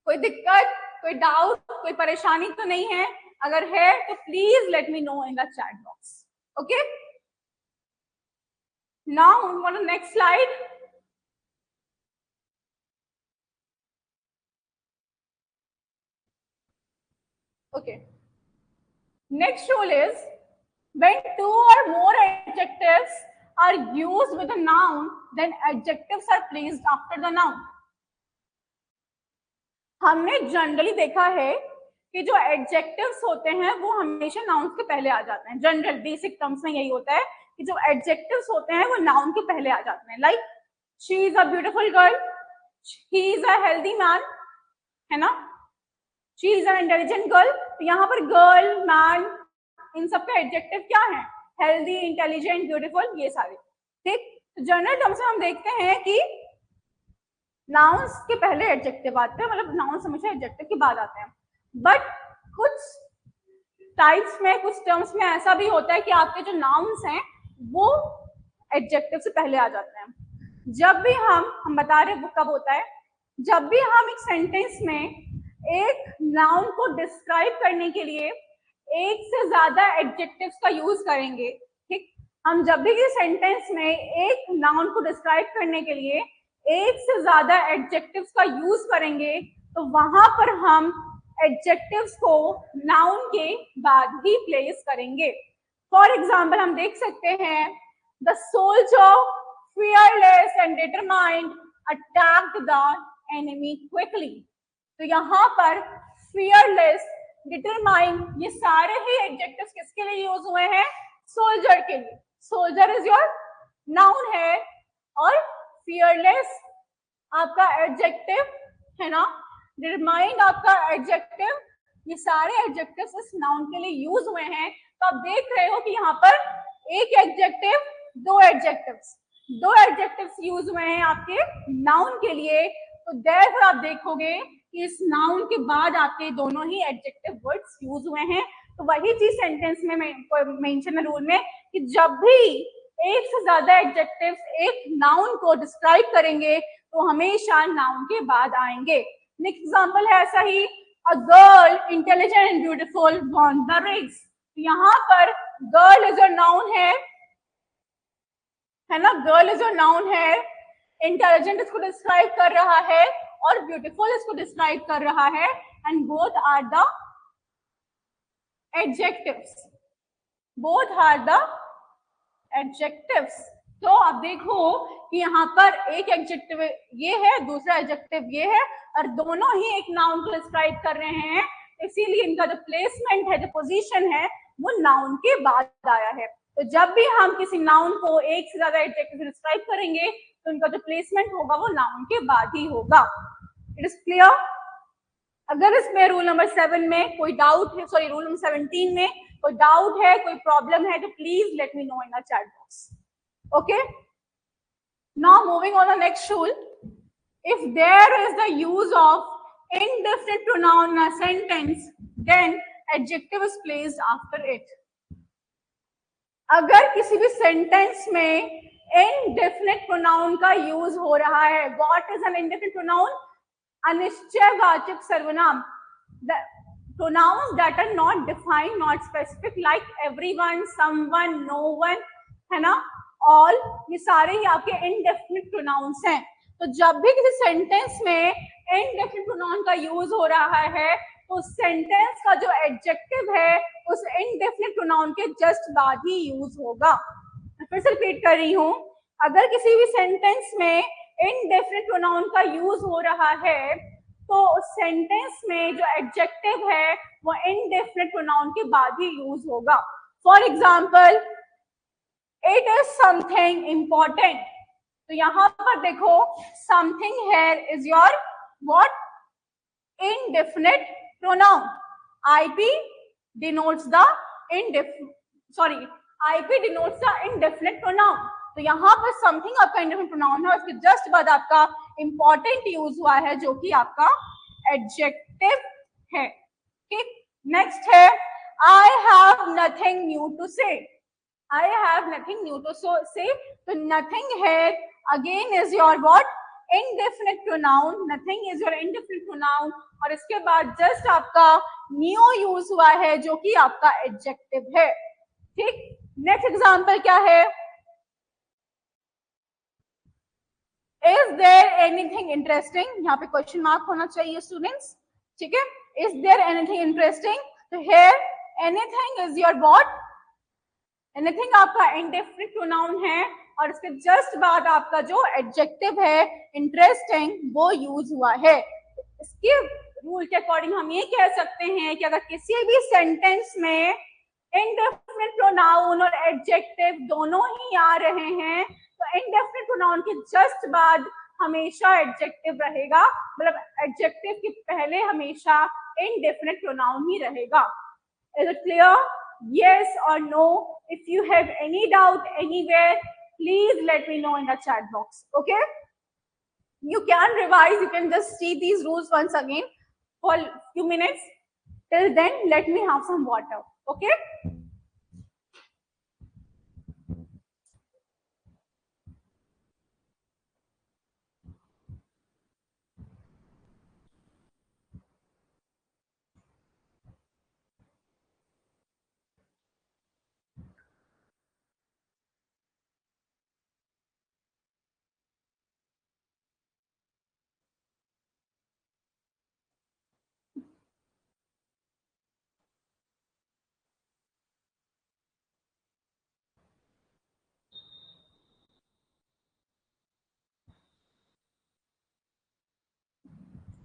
S1: कोई दिक्कत, कोई डाउट, कोई परेशानी तो नहीं है? अगर है तो please let me know in the chat box. Okay, now we want next slide. Okay. Next rule is when two or more adjectives are used with a noun, then adjectives are placed after the noun. हमने generally देखा है कि जो adjectives होते हैं वो हमेशा nouns के पहले आ जाते हैं. जनरल बेसिक टर्म्स में यही होता है कि जो एडजेक्टिव्स होते हैं वो नाउन के पहले आ जाते हैं. Like she is a beautiful girl, he is a healthy man, है ना, she is an intelligent girl. तो यहाँ पर गर्ल, मैन, इन सबका एडजेक्टिव क्या है? हेल्दी, इंटेलिजेंट, ब्यूटीफुल, ये सारे. ठीक. तो जनरल टर्म्स में हम देखते हैं कि नाउन्स के पहले एडजेक्टिव आते हैं, मतलब नाउन्स हमेशा एडजेक्टिव के बाद आते हैं. बट कुछ टाइप्स में, कुछ टर्म्स में ऐसा भी होता है कि आपके जो नाउन्स हैं वो एडजेक्टिव से पहले आ जाते हैं. जब भी हम बता रहे वो कब होता है, जब भी हम एक सेंटेंस में एक नाउन को डिस्क्राइब करने के लिए एक से ज्यादा एडजेक्टिव्स का यूज करेंगे. ठीक. हम जब भी किसी सेंटेंस में एक नाउन को डिस्क्राइब करने के लिए एक से ज्यादा एडजेक्टिव्स का यूज करेंगे, तो वहां पर हम एडजेक्टिव्स को नाउन के बाद ही प्लेस करेंगे. फॉर एग्जाम्पल हम देख सकते हैं, the soldier fearless and determined attacked the enemy quickly. तो यहाँ पर fearless, determined, ये सारे ही एडजेक्टिव्स किसके लिए यूज हुए हैं? सोल्जर के लिए. सोल्जर इज योर नाउन है, और फियरलेस आपका एडजेक्टिव है ना, डिटरमाइंड आपका एडजेक्टिव। ये सारे एडजेक्टिव्स इस नाउन के लिए यूज हुए हैं। तो आप देख रहे हो कि यहाँ पर एक एडजेक्टिव, दो एडजेक्टिव्स यूज हुए हैं आपके नाउन के लिए। तो देयरफॉर आप देखोगे कि इस नाउन के बाद आपके दोनों ही एडजेक्टिव वर्ड्स यूज हुए हैं। तो वही चीज सेंटेंस में मेंशन है रूल में कि जब भी एक से ज्यादा एडजेक्टिव्स एक नाउन को डिस्क्राइब करेंगे तो हमेशा नाउन के बाद आएंगे। नेक्स्ट एग्जांपल है ऐसा ही, a girl intelligent and beautiful won the race. यहाँ पर गर्ल इज अ नाउन है ना, गर्ल इज अ नाउन है, इंटेलिजेंट इसको डिस्क्राइब कर रहा है और ब्यूटीफुल इसको डिस्क्राइब कर रहा है, and both are the adjectives, both are the adjectives. तो आप देखो कि यहाँ पर एक एडजेक्टिव ये है, दूसरा एडजेक्टिव ये है, और दोनों ही एक नाउन को डिस्क्राइब कर रहे हैं, इसीलिए इनका जो प्लेसमेंट है, जो पोजीशन है, वो नाउन के बाद आया है। तो जब भी हम किसी नाउन को एक से ज्यादा एडजेक्टिव से डिस्क्राइब करेंगे तो इनका जो प्लेसमेंट होगा वो नाउन के बाद ही होगा। It is clear? अगर इसमें रूल नंबर 7 में कोई डाउट है, सॉरी रूल नंबर 17 में कोई डाउट है, कोई प्रॉब्लम है, तो please let me know in the chat box. Okay, now moving on the next rule, if there is the use of indefinite pronoun in a sentence, then adjective is placed after it. अगर किसी भी sentence में indefinite pronoun का use हो रहा है, what is an indefinite pronoun? अनिश्चयवाचक सर्वनाम, the pronouns that are not defined, not specific, like everyone, someone, no one, है ना, all, ये सारे ही आपके indefinite pronouns हैं। तो जब भी किसी सेंटेंस में indefinite pronoun का यूज हो रहा है तो सेंटेंस का जो एडजेक्टिव है उस indefinite pronoun के जस्ट बाद ही यूज होगा। मैं फिर से रिपीट कर रही हूँ, अगर किसी भी सेंटेंस में indefinite pronoun का यूज हो रहा है तो उस सेंटेंस में जो एडजेक्टिव है वो indefinite pronoun के बाद ही यूज होगा। For example, it is something important, तो यहां पर देखो something here is your what? indefinite pronoun. IP denotes the indefinite pronoun. तो यहाँ पर समथिंग आपका indefinite pronoun है, उसके जस्ट बाद आपका important यूज हुआ है जो कि आपका adjective है। ठीक, नेक्स्ट है I have nothing new to say. I have nothing new to say. तो nothing here again is your what? Indefinite pronoun. Nothing is your indefinite pronoun. और इसके बाद जस्ट आपका new यूज हुआ है जो कि आपका adjective है। ठीक, नेक्स्ट एग्जाम्पल क्या है? Is there anything interesting? यहाँ पे क्वेश्चन मार्क होना चाहिए स्टूडेंट्स। ठीक है, Is there anything interesting? तो here anything is your what? Anything आपका indefinite pronoun है और इसके जस्ट बाद आपका जो एडजेक्टिव है इंटरेस्टिंग वो यूज हुआ है। इसके रूल के अकॉर्डिंग हम ये कह सकते हैं कि अगर किसी भी सेंटेंस में indefinite pronoun और एडजेक्टिव दोनों ही आ रहे हैं तो indefinite pronoun के जस्ट बाद हमेशा एडजेक्टिव रहेगा, मतलब एडजेक्टिव के पहले हमेशा indefinite pronoun ही रहेगा। Is it clear? Yes or no? If you have any doubt anywhere, please let me know in the chat box. Okay? You can revise, you can just see these rules once again for a few minutes. Till then, let me have some water. Okay?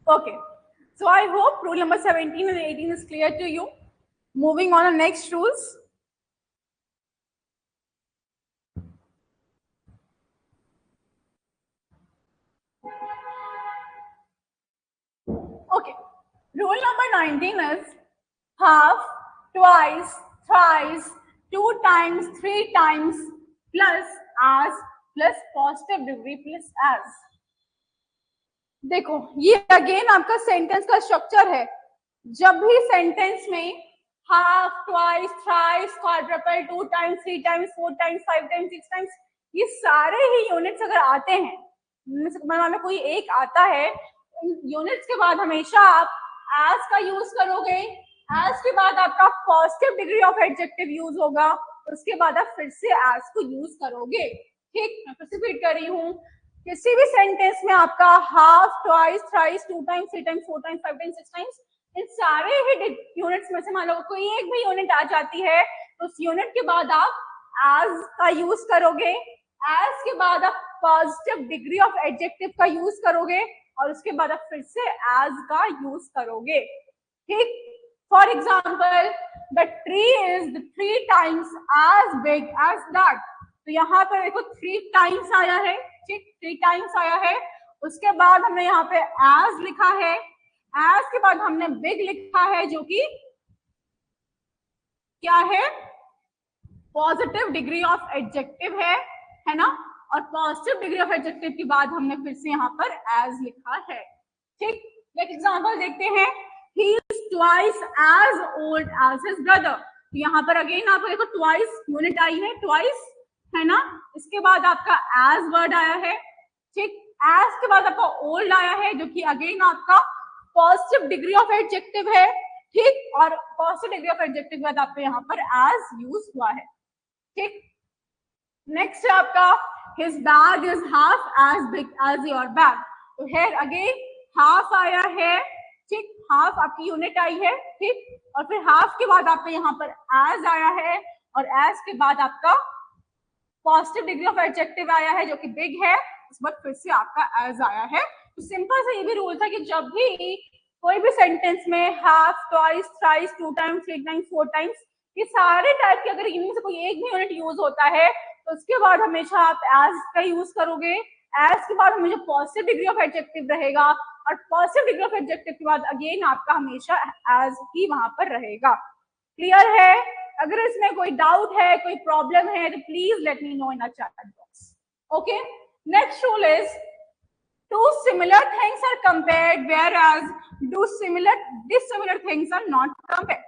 S1: Okay. So I hope rule number 17 and 18 is clear to you. Moving on to next rules. Rule number 19 is half, twice, thrice, 2 times, 3 times, plus as, plus positive degree plus as. देखो ये again आपका sentence का structure है. जब भी sentence में half, twice, thrice, quadruple, 2 times, 3 times, 4 times, 5 times, 6 times, ये सारे ही यूनिट्स अगर आते हैं, में कोई एक आता है, यूनिट्स के बाद हमेशा आप as का यूज करोगे. as के बाद आपका positive degree of adjective use होगा, उसके बाद आप फिर से as को यूज करोगे. ठीक, मैं फिर से रिपीट कर रही हूँ. किसी भी सेंटेंस में आपका half, twice, thrice, 2 times, 3 times, 4 times, 5 times, 6 times, इन सारे ही यूनिट्स में से मान लो कोई एक भी यूनिट आ जाती है, तो उस यूनिट के बाद आप as का यूज करोगे. as के बाद आप पॉजिटिव डिग्री ऑफ एडजेक्टिव का यूज करोगे और उसके बाद आप फिर से as का यूज करोगे. ठीक, for example the tree is 3 times as big as that. तो यहाँ पर देखो 3 टाइम्स आया है. ठीक, 3 टाइम्स आया है. उसके बाद हमने यहाँ पे as लिखा है. as के बाद हमने big लिखा है, जो कि क्या है, पॉजिटिव डिग्री ऑफ एडजेक्टिव है ना. और पॉजिटिव डिग्री ऑफ एडजेक्टिव के बाद हमने फिर से यहाँ पर as लिखा है. ठीक, एक एग्जांपल देखते हैं. He is twice as old as his brother. तो यहाँ पर अगेन आपको देखो twice यूनिट आई है, twice है ना. इसके बाद आपका as वर्ड आया है. ठीक, as के बाद आपका old आया है, जो कि अगेन आपका पॉजिटिव डिग्री ऑफ एडजेक्टिव है. ठीक, और पॉजिटिव डिग्री ऑफ एडजेक्टिव के बाद आपको यहाँ पर as यूज हुआ है. ठीक, नेक्स्ट है आपका his bag is half as big as your bag. तो here again half आया है. ठीक, हाफ आपकी यूनिट आई है. ठीक, और फिर हाफ के बाद आपका यहाँ पर as आया है, और as के बाद आपका पॉजिटिव डिग्री ऑफ एडजेक्टिव आया है, जो कि बिग है. उस बाद फिर से आपका as आया है. तो सिंपल सा ये भी रूल था कि जब भी कोई भी सेंटेंस में half, twice, thrice, 2 times, 3 times, 4 times, ये सारे टाइप के अगर इनमें से कोई एक भी यूनिट यूज होता है, तो उसके बाद हमेशा आप as का यूज करोगे. as के बाद हमेशा पॉजिटिव डिग्री ऑफ एडजेक्टिव रहेगा, और पॉजिटिव डिग्री ऑफ एडजेक्टिव के बाद अगेन आपका हमेशा as ही वहां पर रहेगा. क्लियर है? अगर इसमें कोई डाउट है, कोई प्रॉब्लम है, तो please let me know in a chat box. Okay, next rule is two similar things are compared whereas dissimilar things are not compared.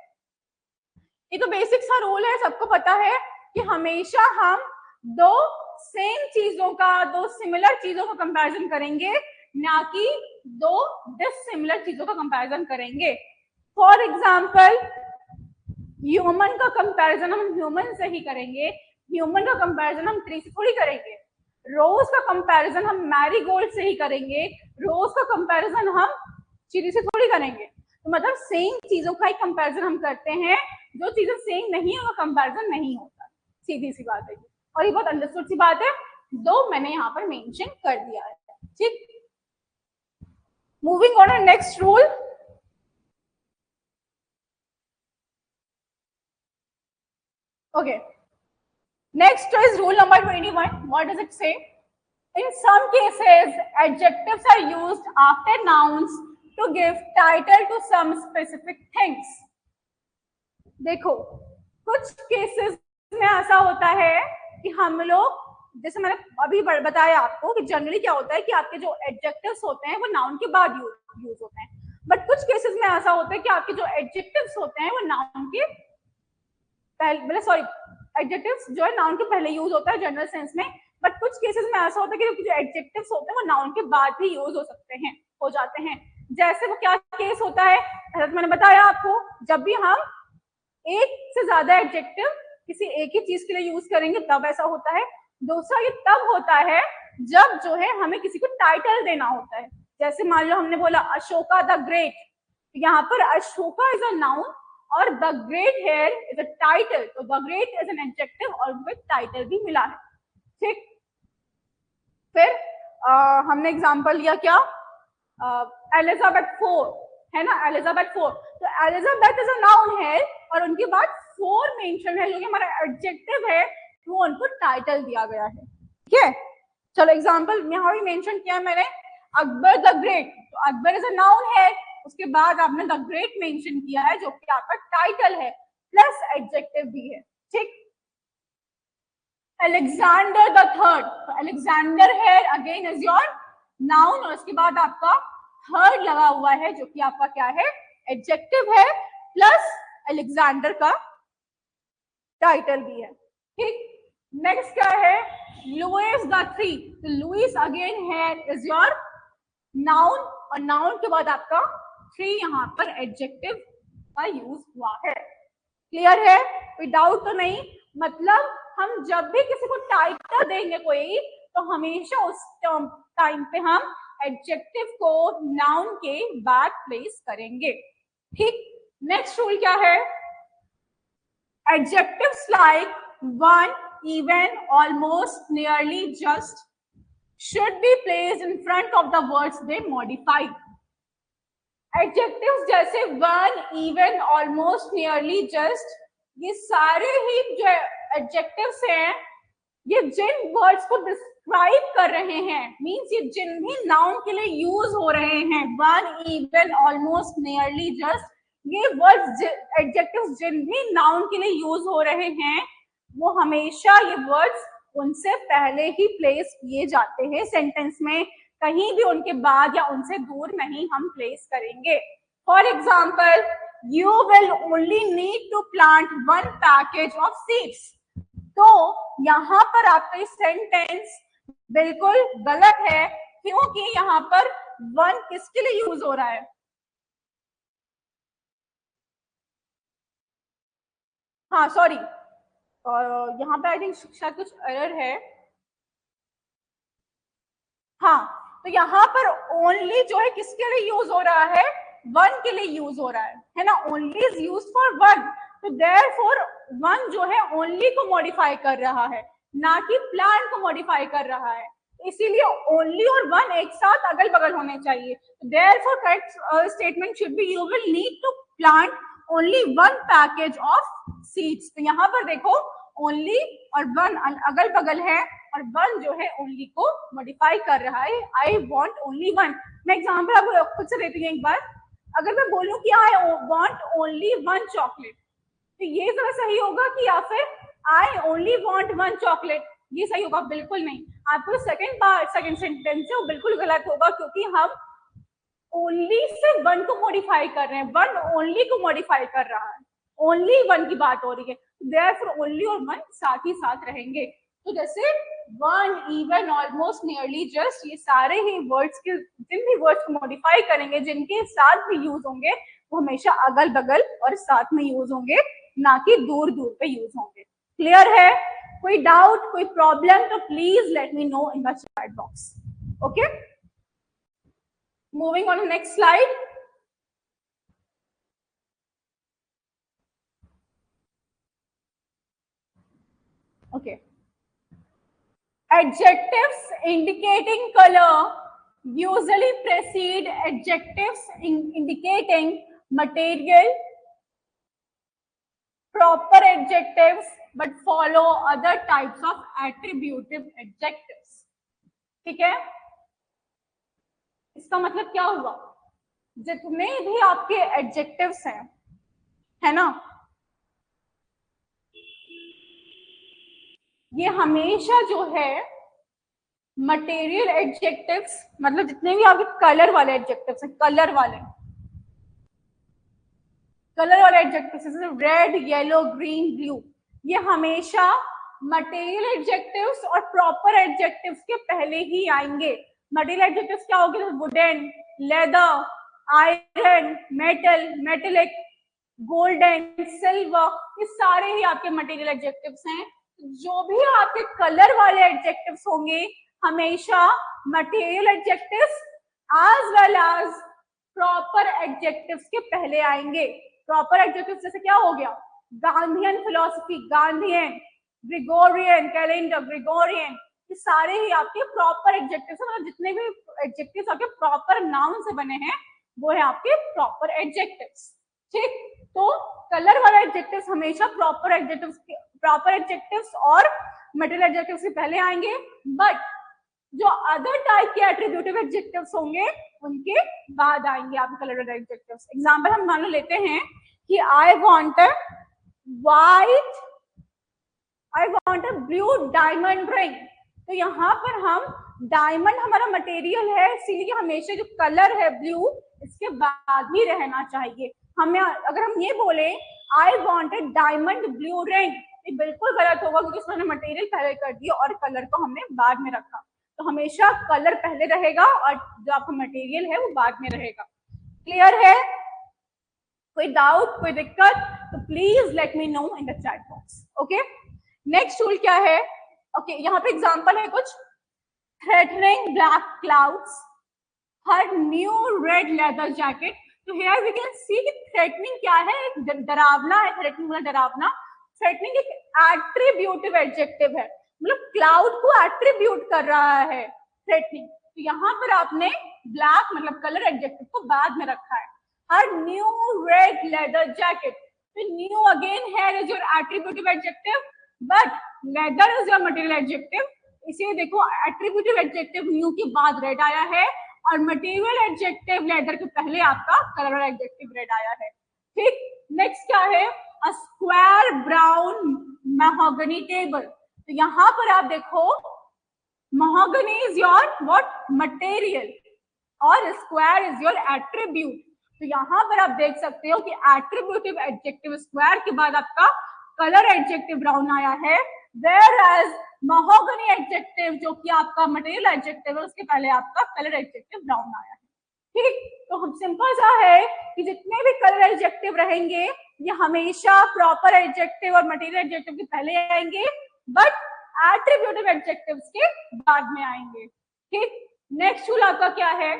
S1: ये तो बेसिक सा रूल है, सबको पता है कि हमेशा हम दो सेम चीजों का, दो सिमिलर चीजों का कंपैरिजन करेंगे, ना कि दो डिसिमिलर चीजों का कंपैरिजन करेंगे. फॉर एग्जाम्पल ह्यूमन का कंपैरिजन हम ह्यूमन से ही करेंगे. ह्यूमन का कंपैरिजन हम ट्री से थोड़ी करेंगे. रोज का कंपैरिजन हम मैरीगोल्ड से ही करेंगे. रोज का कंपैरिजन हम चिड़ी से थोड़ी करेंगे. तो मतलब सेम चीजों का ही कंपैरिजन हम करते हैं. जो चीजें सेम नहीं है वो कंपैरिजन नहीं होता. सीधी सी बात है, और ये बहुत अंडरस्टूड सी बात है, दो मैंने यहाँ पर मेंशन कर दिया है. ठीक, moving on next rule. Okay, next is rule number 21. What does it say? In some cases, adjectives are used after nouns to give title to some specific things. देखो, कुछ केसेस में ऐसा होता है कि हम लोग, जैसे मैंने अभी बताया आपको कि जनरली क्या होता है कि आपके जो एडजेक्टिव्स होते हैं वो नाउन के बाद यूज होते हैं. बट कुछ केसेस में ऐसा होता है कि आपके जो एडजेक्टिव्स होते हैं वो नाउन के पहले, सॉरी, एडजेक्टिव्स जो है नाउन के पहले यूज होता है जनरल सेंस में. बट कुछ केसेस में ऐसा होता है कि जो एडजेक्टिव्स होते हैं वो नाउन के बाद भी यूज हो सकते हैं, हो जाते हैं. जैसे वो क्या केस होता है, मैंने बताया आपको, जब भी हम एक से ज्यादा एडजेक्टिव किसी एक ही चीज के लिए यूज करेंगे तब ऐसा होता है. दूसरा ये तब होता है जब जो है हमें किसी को टाइटल देना होता है. जैसे मान लो हमने बोला अशोका द ग्रेट, यहाँ पर अशोका इज अ नाउन और the great here is a title. तो the great is an adjective और विद टाइटल भी मिला है. ठीक, फिर हमने एग्जांपल लिया क्या, एलिजाबेथ 4 है ना, एलिजाबेथ 4. तो एलिजाबेथ इज अ नाउन है और उनके बाद 4 मेंशन है, जो कि हमारा एडजेक्टिव है, वो उनको टाइटल दिया गया है. ठीक है, चलो एग्जांपल यहाँ भी मेंशन किया मैंने, अकबर द ग्रेट. तो अकबर इज अ नाउन है उसके बाद आपने द ग्रेट मेंशन किया है जो कि आपका टाइटल है प्लस एडजेक्टिव भी है, ठीक। अलेक्जेंडर द थर्ड, अलेक्जेंडर है अगेन इज योर नाउन और उसके बाद आपका थर्ड लगा हुआ है जो कि आपका क्या है, एडजेक्टिव है प्लस अलेक्जेंडर का टाइटल भी है, ठीक। नेक्स्ट क्या है, लुइस द थ्री, तो लुइस अगेन है इज योर नाउन और नाउन के बाद आपका थ्री यहाँ पर एडजेक्टिव का यूज हुआ है। क्लियर है, कोई डाउट तो नहीं। मतलब हम जब भी किसी को टाइटल देंगे कोई, तो हमेशा उस टाइम पे हम एडजेक्टिव को नाउन के बाद प्लेस करेंगे, ठीक। नेक्स्ट रूल क्या है, adjectives like one, even, almost, nearly, just should be placed in front of the words they modify. Adjectives जैसे one, even, almost, nearly, just, ये सारे ही जो adjectives हैं, ये जिन words को describe कर रहे हैं, means ये जिन भी noun के लिए use हो रहे हैं, one, even, almost, nearly, just, ये words adjectives जिन भी noun के लिए use हो रहे हैं, वो हमेशा ये words उनसे पहले ही प्लेस किए जाते हैं सेंटेंस में, कहीं भी उनके बाद या उनसे दूर नहीं हम प्लेस करेंगे। For example, you will only need to plant one package of seeds, तो यहाँ पर आपका सेंटेंस बिल्कुल गलत है, क्योंकि यहाँ पर वन किसके लिए यूज हो रहा है, हाँ सॉरी, और यहाँ पे आई थिंक शायद कुछ एरर है, हाँ, तो यहाँ पर ओनली जो है किसके लिए यूज हो रहा है, वन के लिए यूज हो रहा है ना, only is use for one, तो देयरफॉर वन जो है ओनली को मॉडिफाई कर रहा है, ना कि प्लांट को मॉडिफाई कर रहा है, इसीलिए ओनली और वन एक साथ अगल बगल होने चाहिए। Therefore correct statement should be you will need to plant only one package of seeds, तो यहाँ पर देखो ओनली और वन अगल बगल है और वन जो है ओनली को मॉडिफाई कर रहा है, आई वॉन्ट ओनली वन। मैं एग्जाम्पल आपको खुद से देती हूँ एक बार, अगर मैं बोलूँ कि I want only one chocolate, तो ये जरा सही होगा कि या फिर I only want one chocolate, ये सही होगा, बिल्कुल नहीं। आपको सेकंड पार्ट सेकंड सेंटेंस है वो बिल्कुल गलत होगा, क्योंकि हम ओनली से वन को मॉडिफाई कर रहे हैं, वन ओनली को मॉडिफाई कर रहा है, ओनली वन की बात हो रही है, देयरफॉर ओनली और वन साथ ही साथ रहेंगे। तो जैसे one, even, almost, nearly, just, ये सारे ही वर्ड्स के जिन भी वर्ड्स को मॉडिफाई करेंगे, जिनके साथ भी यूज होंगे, वो हमेशा अगल बगल और साथ में यूज होंगे, ना कि दूर दूर पे यूज होंगे। क्लियर है, कोई डाउट, कोई प्रॉब्लम, तो please let me know in the chat box. Okay, moving on next slide. Okay, adjectives indicating color usually precede adjectives indicating material, proper adjectives but follow other types of attributive adjectives। ठीक है, इसका मतलब क्या हुआ, जितने भी आपके adjectives हैं, है ना, ये हमेशा जो है मटेरियल एडजेक्टिव्स, मतलब जितने भी आपके कलर वाले एडजेक्टिव्स हैं, कलर वाले एडजेक्टिव्स जैसे रेड, येलो, ग्रीन, ब्लू, ये हमेशा मटेरियल एडजेक्टिव्स और प्रॉपर एडजेक्टिव्स के पहले ही आएंगे। मटेरियल एडजेक्टिव्स क्या होंगे, wooden, leather, iron, metal, metallic, golden, silver, ये सारे ही आपके मटेरियल एडजेक्टिव्स हैं। जो भी आपके कलर वाले एडजेक्टिव्स होंगे, हमेशा material adjectives as well as proper adjectives के पहले आएंगे। प्रॉपर एडजेक्टिव्स जैसे क्या हो गया, Gandhian philosophy, Gandhian, Gregorian calendar, Gregorian, ये सारे ही आपके प्रॉपर एडजेक्टिव्स हैं, मतलब जितने भी एडजेक्टिव्स आपके प्रॉपर नाउन से बने हैं वो है आपके प्रॉपर एडजेक्टिव्स। ठीक, तो कलर वाला एडजेक्टिव्स हमेशा प्रॉपर एडजेक्टिव्स और मटेरियल एडजेक्टिव्स से पहले आएंगे, बट जो अदर टाइप के एट्रीब्यूटिव एडजेक्टिव्स होंगे उनके बाद आएंगे आपके कलर एडजेक्टिव्स। एग्जांपल हम मान लो लेते हैं कि I want a white, I want a blue diamond ring. तो यहाँ पर हम डायमंड हमारा मटेरियल है, इसीलिए हमेशा जो कलर है ब्लू इसके बाद ही रहना चाहिए। हमें अगर हम ये बोले I want a diamond blue ring, ये बिल्कुल गलत होगा क्योंकि उसमें हमने मटेरियल पहले कर दिया और कलर को हमने बाद में रखा। तो हमेशा कलर पहले रहेगा और जो आपका मटेरियल है वो बाद में रहेगा। क्लियर है? कोई डाउट, कोई दिक्कत तो please let me know in the chat box. Okay, next tool क्या है? ओके, यहाँ पे एग्जांपल है कुछ। थ्रेटनिंग ब्लैक क्लाउड्स, हर न्यू रेड लेदर जैकेट। तो हियर वी कैन सी कि थ्रेटनिंग क्या है? एक डरावना है, थ्रेटनिंग मतलब डरावना। थ्रेटनिंग एक एट्रीब्यूटिव एडजेक्टिव है, मतलब क्लाउड को एट्रीब्यूट कर रहा है थ्रेटनिंग। तो यहाँ पर आपने ब्लैक मतलब कलर एडजेक्टिव को बाद में रखा है। हर न्यू रेड लेदर जैकेट, तो new again here is your attributive adjective but leather is your material adjective. इसे देखो एट्रीब्यूटिव एडजेक्टिव न्यू के बाद रेड आया है और मटेरियल एडजेक्टिव लेदर के पहले आपका कलर एडजेक्टिव रेड आया है। ठीक, नेक्स्ट क्या है? A square brown mahogany table. तो यहाँ पर आप देखो mahogany is your what? Material और स्क्वायर इज योर एट्रीब्यूट। तो यहाँ पर आप देख सकते हो कि एट्रीब्यूटिव एडजेक्टिव स्क्वायर के बाद आपका कलर एडजेक्टिव ब्राउन आया है, whereas mahogany एडजेक्टिव जो कि आपका मटेरियल एडजेक्टिव है उसके पहले आपका कलर एडजेक्टिव ब्राउन आया है। ठीक, तो हम सिंपल सा है कि जितने भी कलर एडजेक्टिव रहेंगे ये हमेशा प्रॉपर एडजेक्टिव और मटेरियल एडजेक्टिव के पहले आएंगे बट एट्रीब्यूटिव एडजेक्टिव्स के बाद में आएंगे। ठीक, नेक्स्ट टूल आपका क्या है?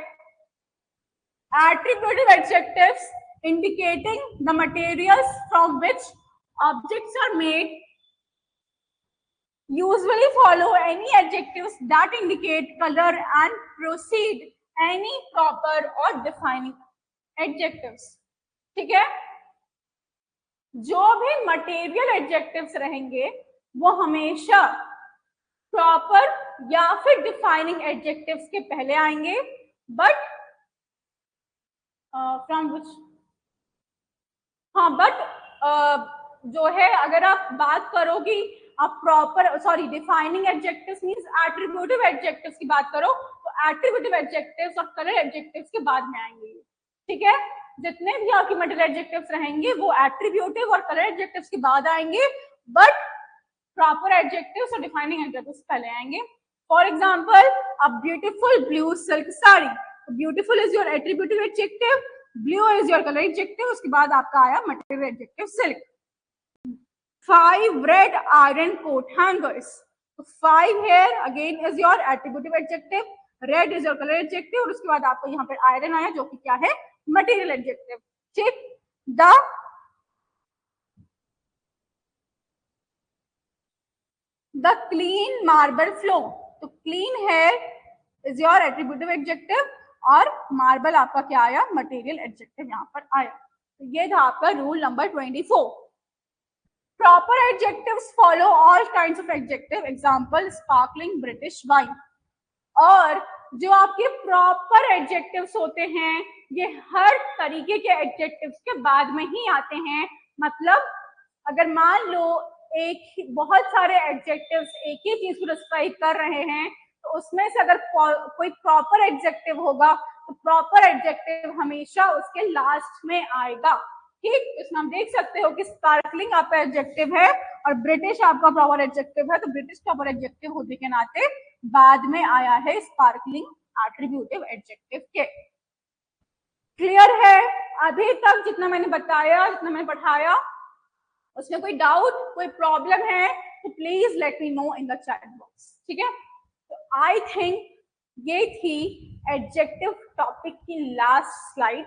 S1: Attributive adjectives indicating the materials from which objects are made usually follow any adjectives that indicate color and precede any proper or defining adjectives। ठीक है, जो भी मटेरियल एडजेक्टिव्स रहेंगे वो हमेशा प्रॉपर या फिर डिफाइनिंग एडजेक्टिव्स के पहले आएंगे बट फ्रॉम विच, हाँ बट जो है अगर आप बात करोगी आप proper sorry defining adjectives means attributive adjectives की बात करो तो एट्रीब्यूटिव एडजेक्टिव्स और कलर एडजेक्टिव्स के बाद में आएंगे। ठीक है, जितने भी आपके मटेरियल एडजेक्टिव्स रहेंगे वो एट्रीब्यूटिव और कलर एडजेक्टिव्स के बाद आएंगे बट प्रॉपर एडजेक्टिव्स और डिफाइनिंग एडजेक्टिव्स पहले आएंगे। For example a beautiful blue silk sari, beautiful is your attributive adjective, blue is your colour adjective, उसके बाद आपका आया material adjective silk. 5 red iron coat hangers, so 5 here again is your attributive adjective, red is your color adjective और उसके बाद आपको यहाँ पर iron आया जो कि क्या है? Material adjective. ठीक, द क्लीन मार्बल फ्लो, तो क्लीन है इज योर एट्रीब्यूटिव एडजेक्टिव और मार्बल आपका क्या आया? मटेरियल एडजेक्टिव यहाँ पर आया। तो ये था आपका rule number 24। Proper adjectives follow all kinds of adjective, example sparkling British wine. और जो आपके प्रॉपर एडजेक्टिव्स होते हैं ये हर तरीके के एडजेक्टिव्स के बाद में ही आते हैं। मतलब अगर मान लो एक बहुत सारे एडजेक्टिव्स एक ही चीज को डिस्क्राइब कर रहे हैं तो उसमें से अगर कोई प्रॉपर एडजेक्टिव होगा तो प्रॉपर एडजेक्टिव हमेशा उसके लास्ट में आएगा। ठीक, इसमें हम देख सकते हो कि स्पार्कलिंग आपका एडजेक्टिव है और ब्रिटिश आपका प्रॉपर एडजेक्टिव है, तो ब्रिटिश प्रॉपर एडजेक्टिव होने के नाते बाद में आया है स्पार्कलिंग एट्रीब्यूटिव एडजेक्टिव के। क्लियर है? अभी तक जितना मैंने बताया, जितना मैंने पढ़ाया, उसमें कोई डाउट, कोई प्रॉब्लम है तो please let me know in the chat box. ठीक है, तो आई थिंक ये थी एडजेक्टिव टॉपिक की लास्ट स्लाइड।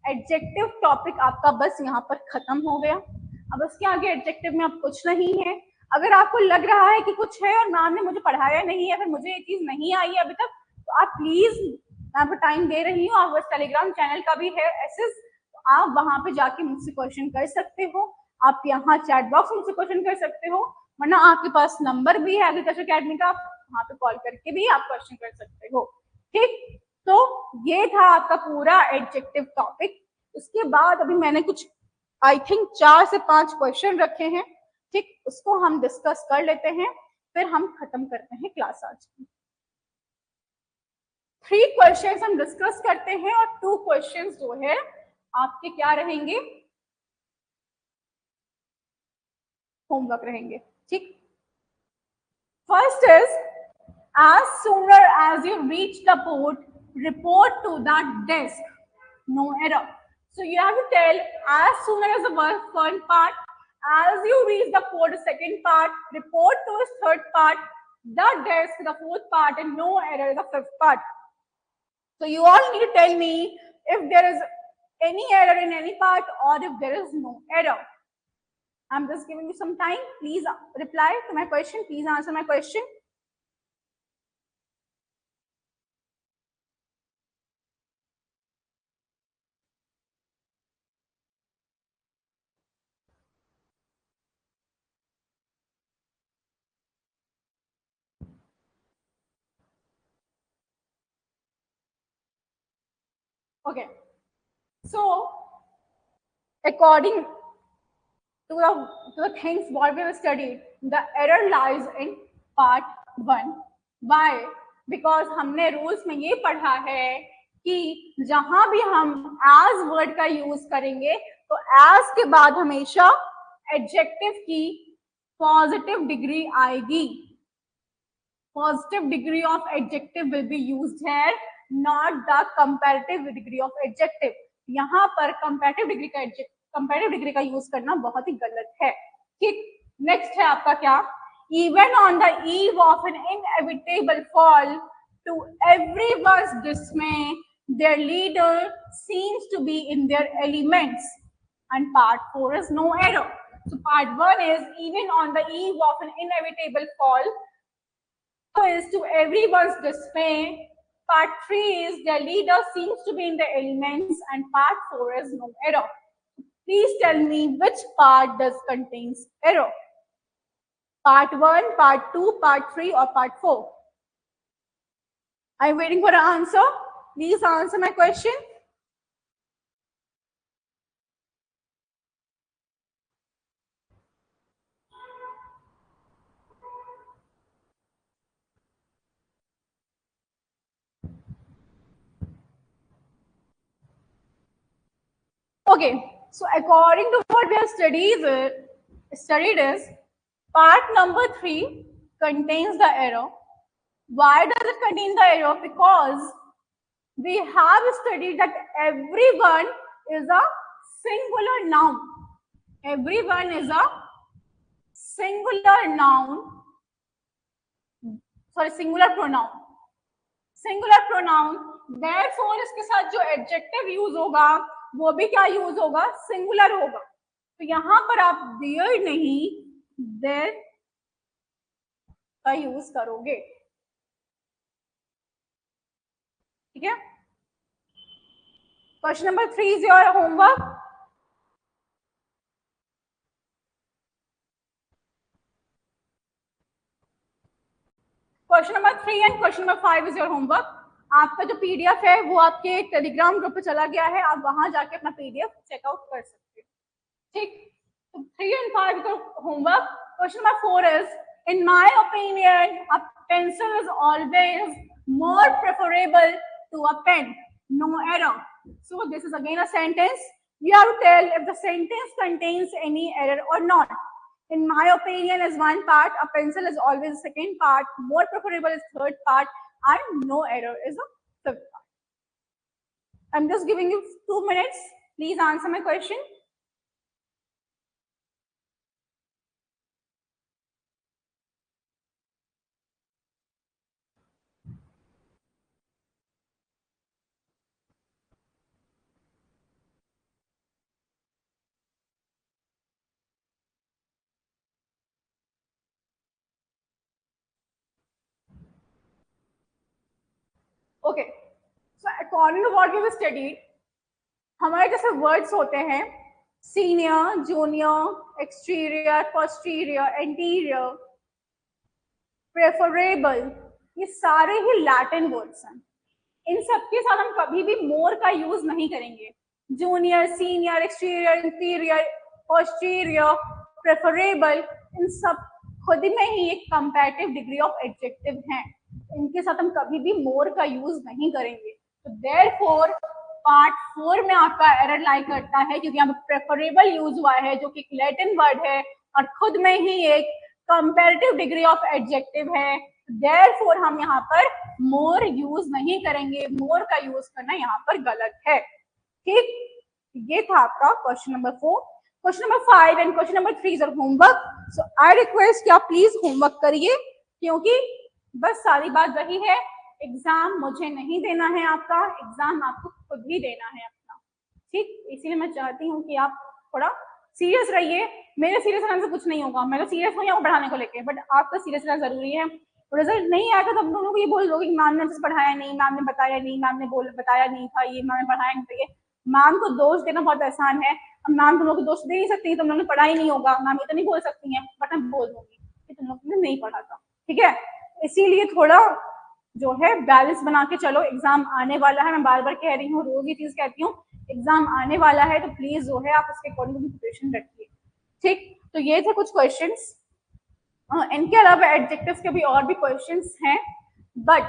S1: एडजेक्टिव टॉपिक आपका बस यहाँ पर खत्म हो गया। अब उसके आगे एडजेक्टिव में अब कुछ नहीं है। अगर आपको लग रहा है कि कुछ है और मैम ने मुझे पढ़ाया नहीं है, फिर मुझे ये चीज नहीं आई है अभी तक, तो आप प्लीज, मैं आपको टाइम दे रही हूँ, आप बस टेलीग्राम चैनल का भी है एक्सेस, तो आप वहां पे जाके मुझसे क्वेश्चन कर सकते हो। आप यहाँ चैट बॉक्स में मुझसे क्वेश्चन कर सकते हो, वरना आपके पास नंबर भी है एग्रीकल्चर अकेडमी का, वहां पे कॉल करके भी आप क्वेश्चन कर सकते हो। ठीक, तो ये था आपका पूरा एडजेक्टिव टॉपिक। उसके बाद अभी मैंने कुछ आई थिंक 4 से 5 क्वेश्चन रखे हैं, ठीक, उसको हम डिस्कस कर लेते हैं, फिर हम खत्म करते हैं क्लास आज की। 3 क्वेश्चंस हम डिस्कस करते हैं और 2 क्वेश्चंस जो है आपके क्या रहेंगे, होमवर्क रहेंगे। ठीक, first is as sooner as you reach the port, report to the desk, no error. So you have to tell as sooner as the first part, as you reach the port, the second part, report to the third part, the desk, the fourth part, and no error, the fifth part. So you all need to tell me if there is any error in any part or if there is no error. I'm just giving you some time. Please reply to my question. Please answer my question. Okay. So according to the things what we have studied, the error lies in part 1. Why? Because हमने rules में ये पढ़ा है कि जहां भी हम as word का यूज करेंगे तो as के बाद हमेशा एडजेक्टिव की पॉजिटिव डिग्री आएगी. Positive degree of adjective will be used here, not the comparative degree of adjective. यहाँ पर comparative degree का यूज करना बहुत ही गलत है. ठीक, नेक्स्ट है आपका क्या, even on the eve of an inevitable fall, to everyone's dismay, their leader seems to be in their elements. And part 4 is no error. So part 1 is even on the eve of an inevitable fall, is to everyone's dismay. Part 3 is their leader seems to be in the elements, and part 4 is no error. Please tell me which part does contains error. Part 1, part 2, part 3 or part 4? I'm waiting for an answer. Please answer my question. Okay, so according to what we have studied is part number 3 contains the error. Why does it contain the error? Because we have studied that everyone is a singular noun. Everyone is a singular noun. Sorry, singular pronoun. Singular pronoun. Therefore, इसके साथ जो adjective use होगा वो भी क्या use होगा, singular होगा. तो यहां पर आप देयर नहीं देयर का यूज करोगे. ठीक है, question number 3 is your homework. Question number 3 and question number 5 is your homework. आपका जो पीडीएफ है वो आपके टेलीग्राम ग्रुप पे चला गया है, आप वहां जाके अपना पीडीएफ चेकआउट कर सकते हो. ठीक, तो 3 and 5 is homework. Question number 4 is, in my opinion, a pencil is always more preferable to a pen. No error. So this is again a sentence. You have to tell if the sentence contains any error or not. In my opinion is one part, a pencil is always the second part, more preferable is third part, and no error is the fifth part. I'm just giving you 2 minutes. Please answer my question. Okay, so according to what we have studied, हमारे जैसे words होते हैं senior, junior, exterior, posterior, anterior. Preferable, ये सारे ही Latin words हैं। इन सबके साथ हम कभी भी मोर का यूज नहीं करेंगे। Junior, senior, exterior, interior, posterior, preferable, इन सब खुद में ही एक कंपैरेटिव डिग्री ऑफ एडजेक्टिव हैं। इनके साथ हम कभी भी मोर का यूज नहीं करेंगे। तो देयरफॉर पार्ट 4 में आपका एरर लाई करता है, क्योंकि यहाँ पे प्रेफरेबल यूज हुआ है जो कि लैटिन वर्ड है और खुद में ही एक कंपैरेटिव डिग्री ऑफ एडजेक्टिव है। देयरफॉर हम यहाँ पर मोर यूज नहीं करेंगे, मोर का यूज करना यहाँ पर गलत है। ठीक, ये था आपका question number 4। Question number 5 and question number 3 is homework. So I request कि आप प्लीज होमवर्क करिए, क्योंकि बस सारी बात वही है, एग्जाम मुझे नहीं देना है, आपका एग्जाम आपको खुद ही देना है अपना। ठीक, इसीलिए मैं चाहती हूँ कि आप थोड़ा सीरियस रहिए। मेरे सीरियस रहने से कुछ नहीं होगा, मैं तो सीरियस हूँ यहाँ पढ़ाने को लेके, बट आपका सीरियस रहना जरूरी है। रिजल्ट नहीं आएगा तो हम दोनों को ये बोल दोगे कि मैम ने अच्छे पढ़ाया नहीं, मैम ने बताया नहीं, मैम ने बताया नहीं था, ये मैम ने पढ़ाया नहीं था। ये मैम को दोष देना बहुत आसान है, अब मैम तुम लोग को दोष दे नहीं सकती, तुम लोगों ने पढ़ा ही नहीं होगा, मैम ये तो नहीं बोल सकती हैं, बट मैं बोल दूंगी कि तुम लोगों ने नहीं पढ़ा था। ठीक है, इसीलिए थोड़ा जो है बैलेंस बना के चलो। एग्जाम आने वाला है, मैं बार बार कह रही हूँ, रोज ये चीज कहती हूँ, एग्जाम आने वाला है, तो प्लीज जो है आप उसके अकॉर्डिंग प्रिपरेशन रखिए। ठीक, तो ये थे कुछ क्वेश्चंस। इनके अलावा एडजेक्टिव्स के भी और भी क्वेश्चंस हैं, बट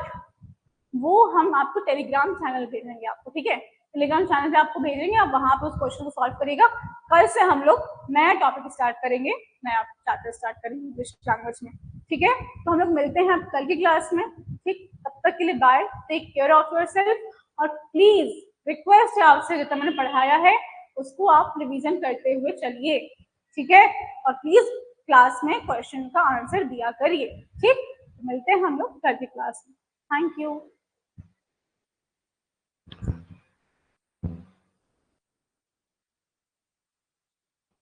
S1: वो हम आपको टेलीग्राम चैनल भेजेंगे आपको। ठीक है, टेलीग्राम चैनल पे आपको भेजेंगे, आप वहां पे उस क्वेश्चन को सॉल्व करिएगा। कल से हम लोग नया टॉपिक स्टार्ट करेंगे, नया चैप्टर स्टार्ट करेंगे इंग्लिश लैंग्वेज में। ठीक है, तो हम लोग मिलते हैं कल की क्लास में। ठीक, तब तक के लिए bye, take care of yourself, और प्लीज रिक्वेस्ट है आपसे, जितना मैंने पढ़ाया है उसको आप रिवीजन करते हुए चलिए। ठीक है, और प्लीज क्लास में क्वेश्चन का आंसर दिया करिए। ठीक, मिलते हैं हम लोग कल की क्लास में। Thank you.